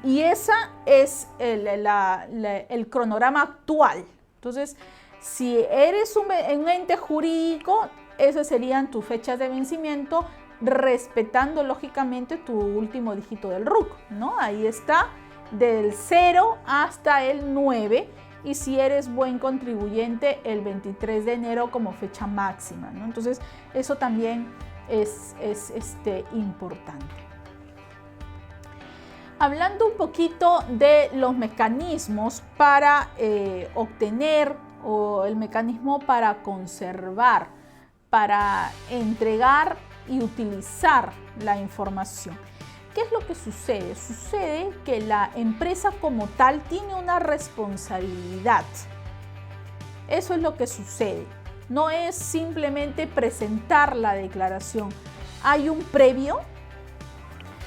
Y esa es el cronograma actual. Entonces, si eres un ente jurídico, esas serían tus fechas de vencimiento, respetando lógicamente tu último dígito del RUC, ¿no? Ahí está, del 0 hasta el 9, y si eres buen contribuyente, el 23 de enero como fecha máxima, ¿no? Entonces, eso también es importante. Hablando un poquito de los mecanismos para obtener, o el mecanismo para conservar, para entregar y utilizar la información. ¿Qué es lo que sucede? Sucede que la empresa como tal tiene una responsabilidad. Eso es lo que sucede. No es simplemente presentar la declaración. Hay un previo,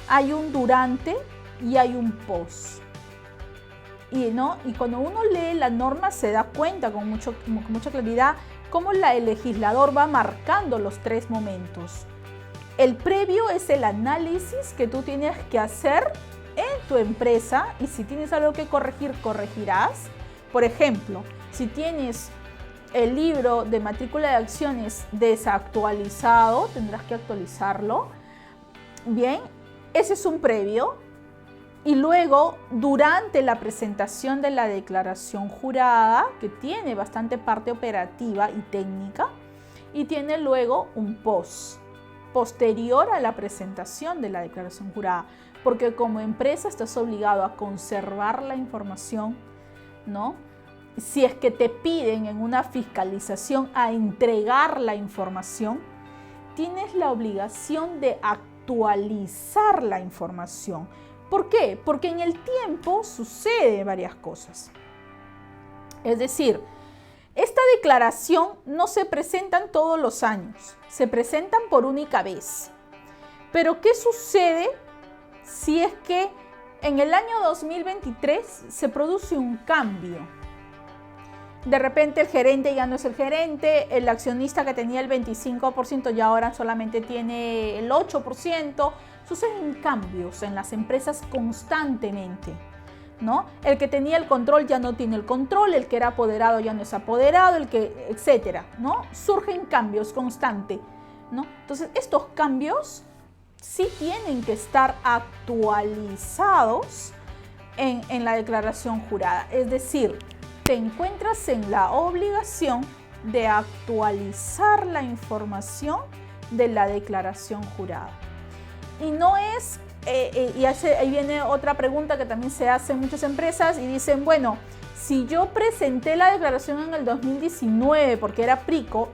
hay un durante y hay un post. Y cuando uno lee la norma se da cuenta con mucha claridad cómo el legislador va marcando los tres momentos. El previo es el análisis que tú tienes que hacer en tu empresa, y si tienes algo que corregir, corregirás. Por ejemplo, si tienes el libro de matrícula de acciones desactualizado, tendrás que actualizarlo. Bien, ese es un previo. Y luego, durante la presentación de la declaración jurada, que tiene bastante parte operativa y técnica, y tiene luego un post, posterior a la presentación de la declaración jurada, porque como empresa estás obligado a conservar la información, ¿no? Si es que te piden en una fiscalización a entregar la información, tienes la obligación de actualizar la información. ¿Por qué? Porque en el tiempo sucede varias cosas. Es decir, esta declaración no se presentan todos los años, se presentan por única vez. Pero ¿qué sucede si es que en el año 2023 se produce un cambio? De repente el gerente ya no es el gerente, el accionista que tenía el 25% ya ahora solamente tiene el 8%. Suceden cambios en las empresas constantemente, ¿no? El que tenía el control ya no tiene el control, el que era apoderado ya no es apoderado, etcétera, ¿no? Surgen cambios constantes, ¿no? Entonces, estos cambios sí tienen que estar actualizados en la declaración jurada. Es decir, te encuentras en la obligación de actualizar la información de la declaración jurada. Y no es, ahí viene otra pregunta que también se hace en muchas empresas y dicen, bueno, si yo presenté la declaración en el 2019 porque era PRICO,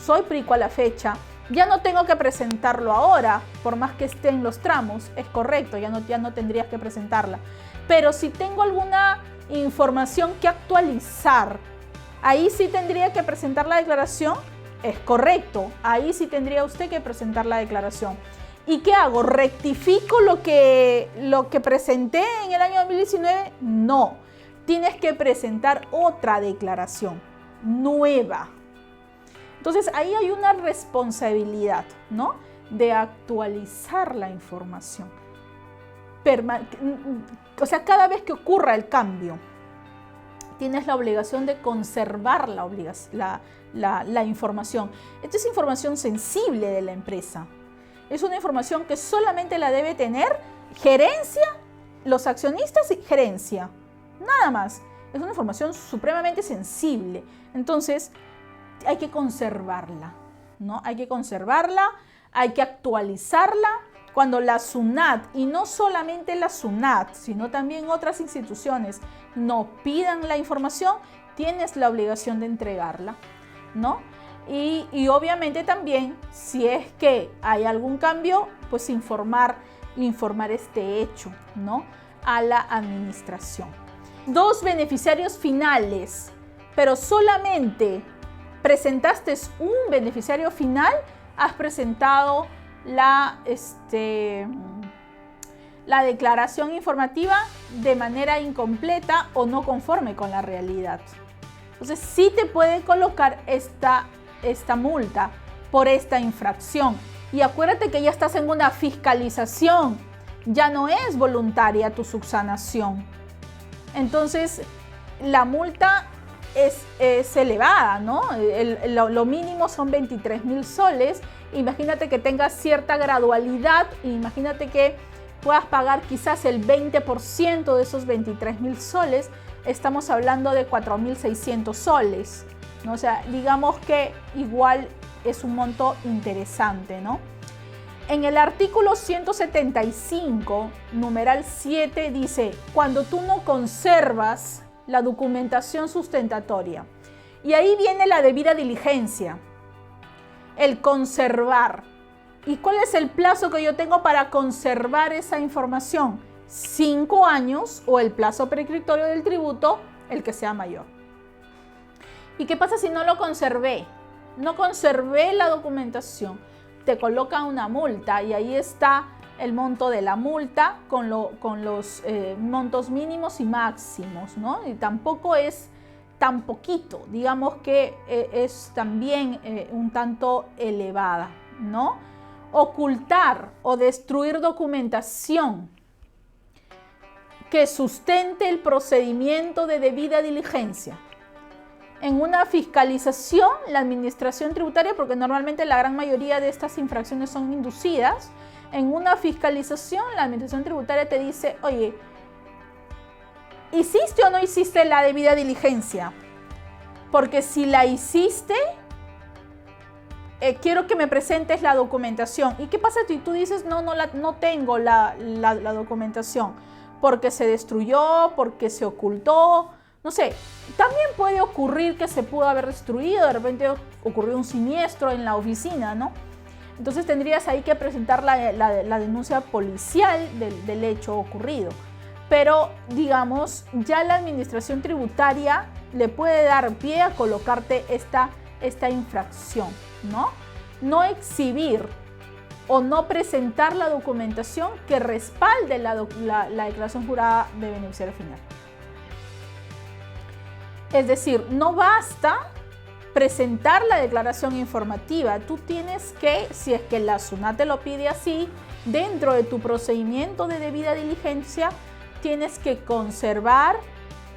soy PRICO a la fecha, ya no tengo que presentarlo ahora, por más que esté en los tramos, es correcto, ya no tendrías que presentarla. Pero si tengo alguna información que actualizar, ahí sí tendría que presentar la declaración, es correcto, ahí sí tendría usted que presentar la declaración. ¿Y qué hago? ¿Rectifico lo que presenté en el año 2019? No, tienes que presentar otra declaración nueva. Entonces ahí hay una responsabilidad, ¿no? De actualizar la información. O sea, cada vez que ocurra el cambio, tienes la obligación de conservar la información. Esta es información sensible de la empresa. Es una información que solamente la debe tener gerencia, los accionistas y gerencia. Nada más. Es una información supremamente sensible. Entonces, hay que conservarla, ¿no? Hay que conservarla, hay que actualizarla. Cuando la SUNAT, y no solamente la SUNAT, sino también otras instituciones, nos pidan la información, tienes la obligación de entregarla, ¿no? Y obviamente también, si es que hay algún cambio, pues informar este hecho, ¿no? A la administración. 2 beneficiarios finales, pero solamente presentaste un beneficiario final, has presentado la declaración informativa de manera incompleta o no conforme con la realidad. Entonces sí te puede colocar esta multa por esta infracción. Y acuérdate que ya estás en una fiscalización, ya no es voluntaria tu subsanación. Entonces la multa es elevada, ¿no? Lo mínimo son 23.000 soles. Imagínate que tengas cierta gradualidad, imagínate que puedas pagar quizás el 20% de esos 23.000 soles, estamos hablando de 4.600 soles, ¿no? O sea, digamos que igual es un monto interesante, ¿no? En el artículo 175, numeral 7, dice, cuando tú no conservas la documentación sustentatoria. Y ahí viene la debida diligencia, el conservar. ¿Y cuál es el plazo que yo tengo para conservar esa información? 5 años o el plazo prescriptorio del tributo, el que sea mayor. ¿Y qué pasa si no lo conservé? No conservé la documentación. Te colocan una multa y ahí está el monto de la multa con los montos mínimos y máximos, ¿no? Y tampoco es tan poquito, digamos que es también un tanto elevada, ¿no? Ocultar o destruir documentación que sustente el procedimiento de debida diligencia. En una fiscalización, la administración tributaria, porque normalmente la gran mayoría de estas infracciones son inducidas, en una fiscalización la administración tributaria te dice, oye, ¿hiciste o no hiciste la debida diligencia? Porque si la hiciste, quiero que me presentes la documentación. ¿Y qué pasa si tú dices, no tengo la documentación? Porque se destruyó, porque se ocultó, no sé. También puede ocurrir que se pudo haber destruido, de repente ocurrió un siniestro en la oficina, ¿no? Entonces tendrías ahí que presentar la denuncia policial del hecho ocurrido. Pero, digamos, ya la administración tributaria le puede dar pie a colocarte esta infracción, ¿no? No exhibir o no presentar la documentación que respalde la declaración jurada de beneficiario final. Es decir, no basta presentar la declaración informativa. Tú tienes que, si es que la SUNAT te lo pide así, dentro de tu procedimiento de debida diligencia, tienes que conservar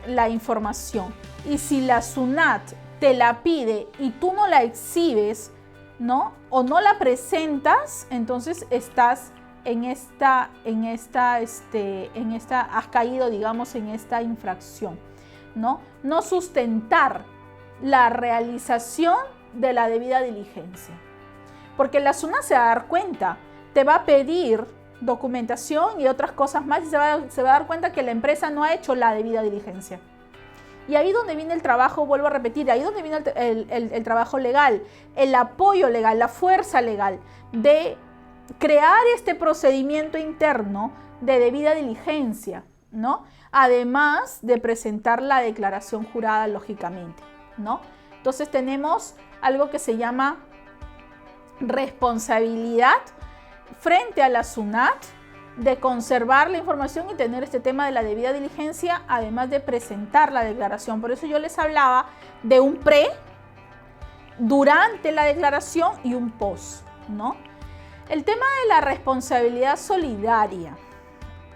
la información. Y si la SUNAT te la pide y tú no la exhibes, ¿no? O no la presentas, entonces estás has caído, digamos, en esta infracción, ¿no? No sustentar la realización de la debida diligencia. Porque la SUNAT se va a dar cuenta, te va a pedir documentación y otras cosas más y se va a dar cuenta que la empresa no ha hecho la debida diligencia. Y ahí donde viene el trabajo, vuelvo a repetir, ahí donde viene el trabajo legal, el apoyo legal, la fuerza legal de crear este procedimiento interno de debida diligencia, ¿no? Además de presentar la declaración jurada, lógicamente, ¿no? Entonces tenemos algo que se llama responsabilidad frente a la SUNAT de conservar la información y tener este tema de la debida diligencia, además de presentar la declaración. Por eso yo les hablaba de un pre, durante la declaración y un post, ¿no? El tema de la responsabilidad solidaria,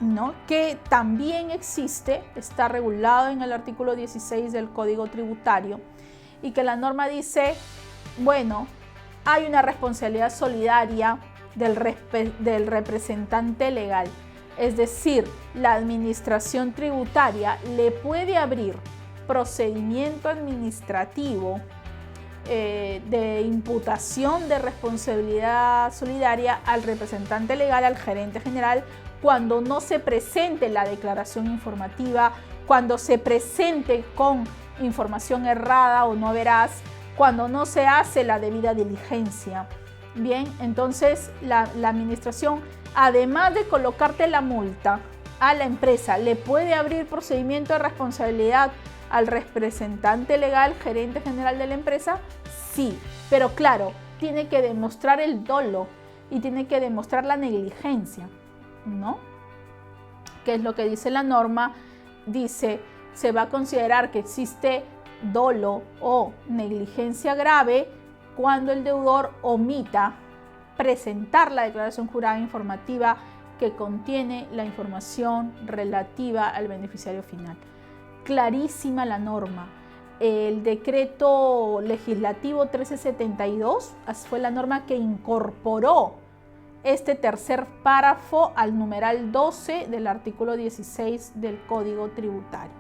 ¿no? Que también existe, está regulado en el artículo 16 del Código Tributario y que la norma dice, bueno, hay una responsabilidad solidaria del representante legal. Es decir, la administración tributaria le puede abrir procedimiento administrativo de imputación de responsabilidad solidaria al representante legal, al gerente general, cuando no se presente la declaración informativa, cuando se presente con información errada o no veraz, cuando no se hace la debida diligencia. Bien, entonces la administración, además de colocarte la multa a la empresa, le puede abrir procedimiento de responsabilidad al representante legal, gerente general de la empresa, sí, pero claro, tiene que demostrar el dolo, y tiene que demostrar la negligencia, ¿no? ¿Qué es lo que dice la norma? Dice, se va a considerar que existe dolo o negligencia grave cuando el deudor omita presentar la declaración jurada informativa que contiene la información relativa al beneficiario final. Clarísima la norma. El decreto legislativo 1372 fue la norma que incorporó este tercer párrafo al numeral 12 del artículo 16 del Código Tributario.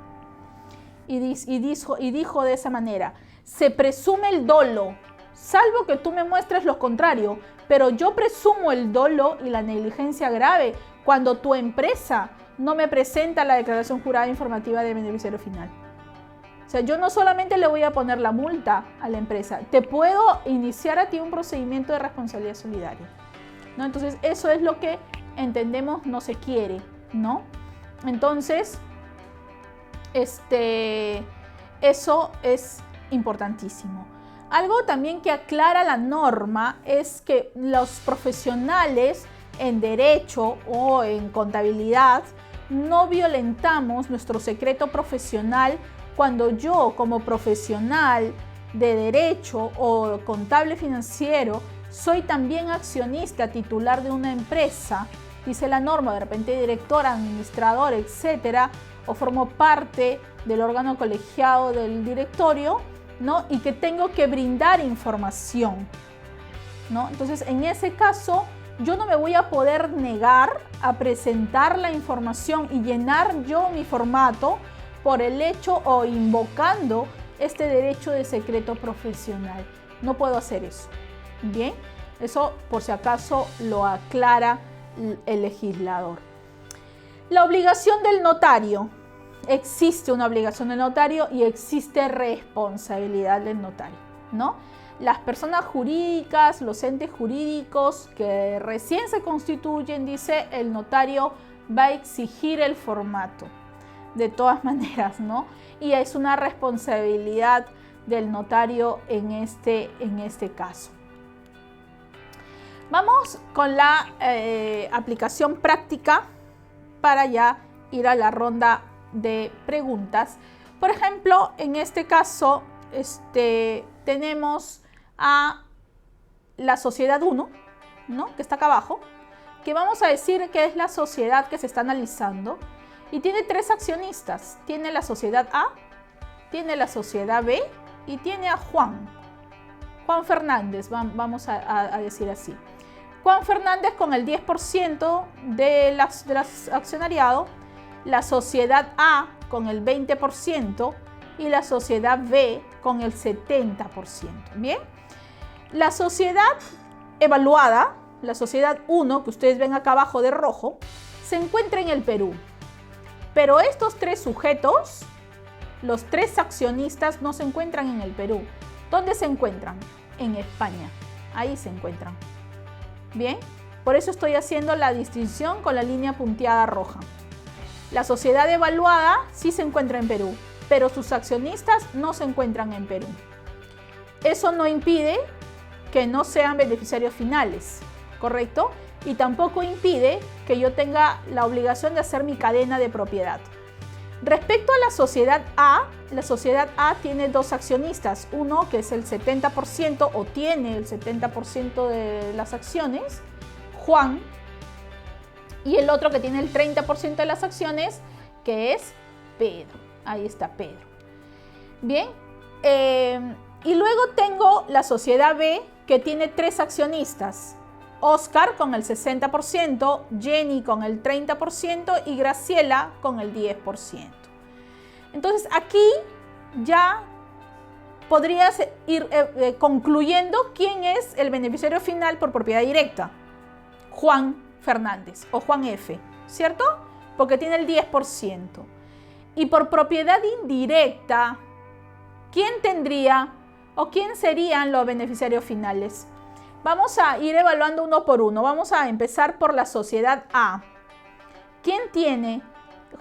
Y dijo de esa manera, se presume el dolo, salvo que tú me muestres lo contrario, pero yo presumo el dolo y la negligencia grave cuando tu empresa no me presenta la declaración jurada informativa de beneficiario final. O sea, yo no solamente le voy a poner la multa a la empresa, te puedo iniciar a ti un procedimiento de responsabilidad solidaria, ¿no? Entonces, eso es lo que entendemos no se quiere, ¿no? Entonces, eso es importantísimo. Algo también que aclara la norma es que los profesionales en derecho o en contabilidad no violentamos nuestro secreto profesional cuando yo, como profesional de derecho o contable financiero, soy también accionista titular de una empresa, dice la norma, de repente director, administrador, etcétera, o formo parte del órgano colegiado del directorio, ¿no? Y que tengo que brindar información, ¿no? Entonces, en ese caso, yo no me voy a poder negar a presentar la información y llenar yo mi formato por el hecho o invocando este derecho de secreto profesional. No puedo hacer eso. Bien, eso por si acaso lo aclara el legislador. La obligación del notario. Existe una obligación del notario y existe responsabilidad del notario, ¿no? Las personas jurídicas, los entes jurídicos que recién se constituyen, dice, el notario va a exigir el formato, de todas maneras, ¿no? Y es una responsabilidad del notario en este caso. Vamos con la aplicación práctica para ya ir a la ronda de preguntas. Por ejemplo, en este caso tenemos a la sociedad 1, ¿no? Que está acá abajo, que vamos a decir que es la sociedad que se está analizando y tiene 3 accionistas. Tiene la sociedad A, tiene la sociedad B y tiene a Juan Fernández, vamos a decir así. Juan Fernández con el 10% de las accionariado, la sociedad A con el 20% y la sociedad B con el 70%. Bien, la sociedad evaluada, la sociedad 1, que ustedes ven acá abajo de rojo, se encuentra en el Perú. Pero estos 3 sujetos, los 3 accionistas, no se encuentran en el Perú. ¿Dónde se encuentran? En España. Ahí se encuentran. Bien, por eso estoy haciendo la distinción con la línea punteada roja. La sociedad evaluada sí se encuentra en Perú, pero sus accionistas no se encuentran en Perú. Eso no impide que no sean beneficiarios finales, ¿correcto? Y tampoco impide que yo tenga la obligación de hacer mi cadena de propiedad. Respecto a la sociedad A tiene 2 accionistas, uno que es el 70% o tiene el 70% de las acciones, Juan, y el otro que tiene el 30% de las acciones, que es Pedro. Ahí está Pedro. Bien, y luego tengo la sociedad B, que tiene 3 accionistas. Oscar con el 60%, Jenny con el 30% y Graciela con el 10%. Entonces aquí ya podrías ir concluyendo quién es el beneficiario final por propiedad directa. Juan Fernández o Juan F, ¿cierto? Porque tiene el 10%. Y por propiedad indirecta, ¿quién tendría o quién serían los beneficiarios finales? Vamos a ir evaluando uno por uno. Vamos a empezar por la sociedad A. ¿Quién tiene?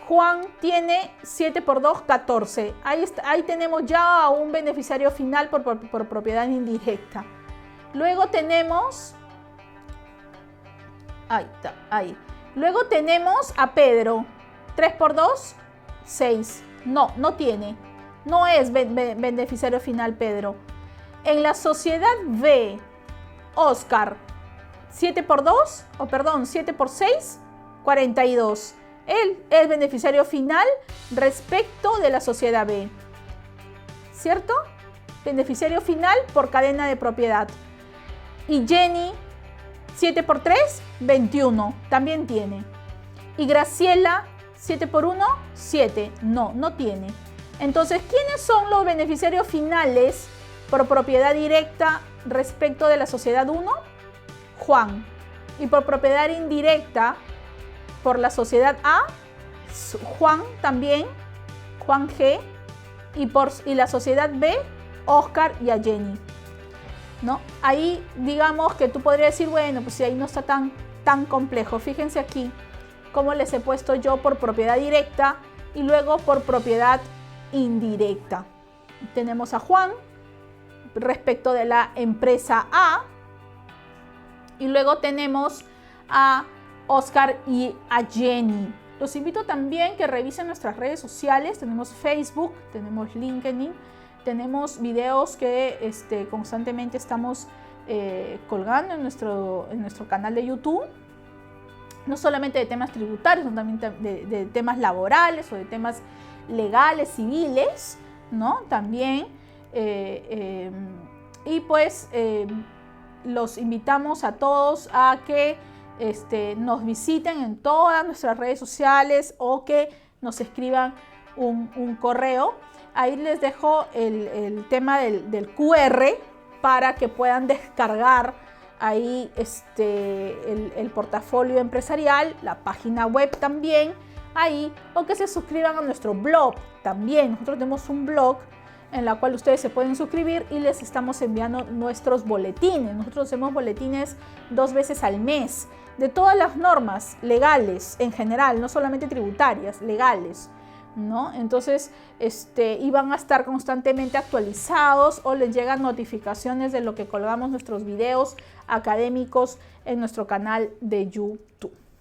Juan tiene 7 por 2, 14. Ahí tenemos ya un beneficiario final por propiedad indirecta. Luego tenemos Ahí está, ahí. Luego tenemos a Pedro. 3 por 2, 6. No, no tiene. No es beneficiario final Pedro. En la sociedad B, Oscar. 7 por 2, o perdón, 7 por 6, 42. Él es beneficiario final respecto de la sociedad B. ¿Cierto? Beneficiario final por cadena de propiedad. Y Jenny, 7 por 3, 21. También tiene. Y Graciela, 7 por 1, 7. No, no tiene. Entonces, ¿quiénes son los beneficiarios finales por propiedad directa respecto de la sociedad 1? Juan. Y por propiedad indirecta por la sociedad A, Juan también, Juan G. Y la sociedad B, Oscar y a Jenny, ¿no? Ahí digamos que tú podrías decir, bueno, pues si ahí no está tan complejo. Fíjense aquí cómo les he puesto yo por propiedad directa y luego por propiedad indirecta. Tenemos a Juan respecto de la empresa A y luego tenemos a Oscar y a Jenny. Los invito también que revisen nuestras redes sociales. Tenemos Facebook, tenemos LinkedIn, tenemos videos que constantemente estamos colgando en nuestro canal de YouTube. No solamente de temas tributarios, sino también de temas laborales o de temas legales, civiles, ¿no? También. Y pues los invitamos a todos a que nos visiten en todas nuestras redes sociales o que nos escriban un correo. Ahí les dejo el tema del QR para que puedan descargar ahí el portafolio empresarial, la página web también, ahí, o que se suscriban a nuestro blog también. Nosotros tenemos un blog en la cual ustedes se pueden suscribir y les estamos enviando nuestros boletines. Nosotros hacemos boletines 2 veces al mes de todas las normas legales en general, no solamente tributarias, legales, ¿no? Entonces, y van a estar constantemente actualizados o les llegan notificaciones de lo que colgamos nuestros videos académicos en nuestro canal de YouTube.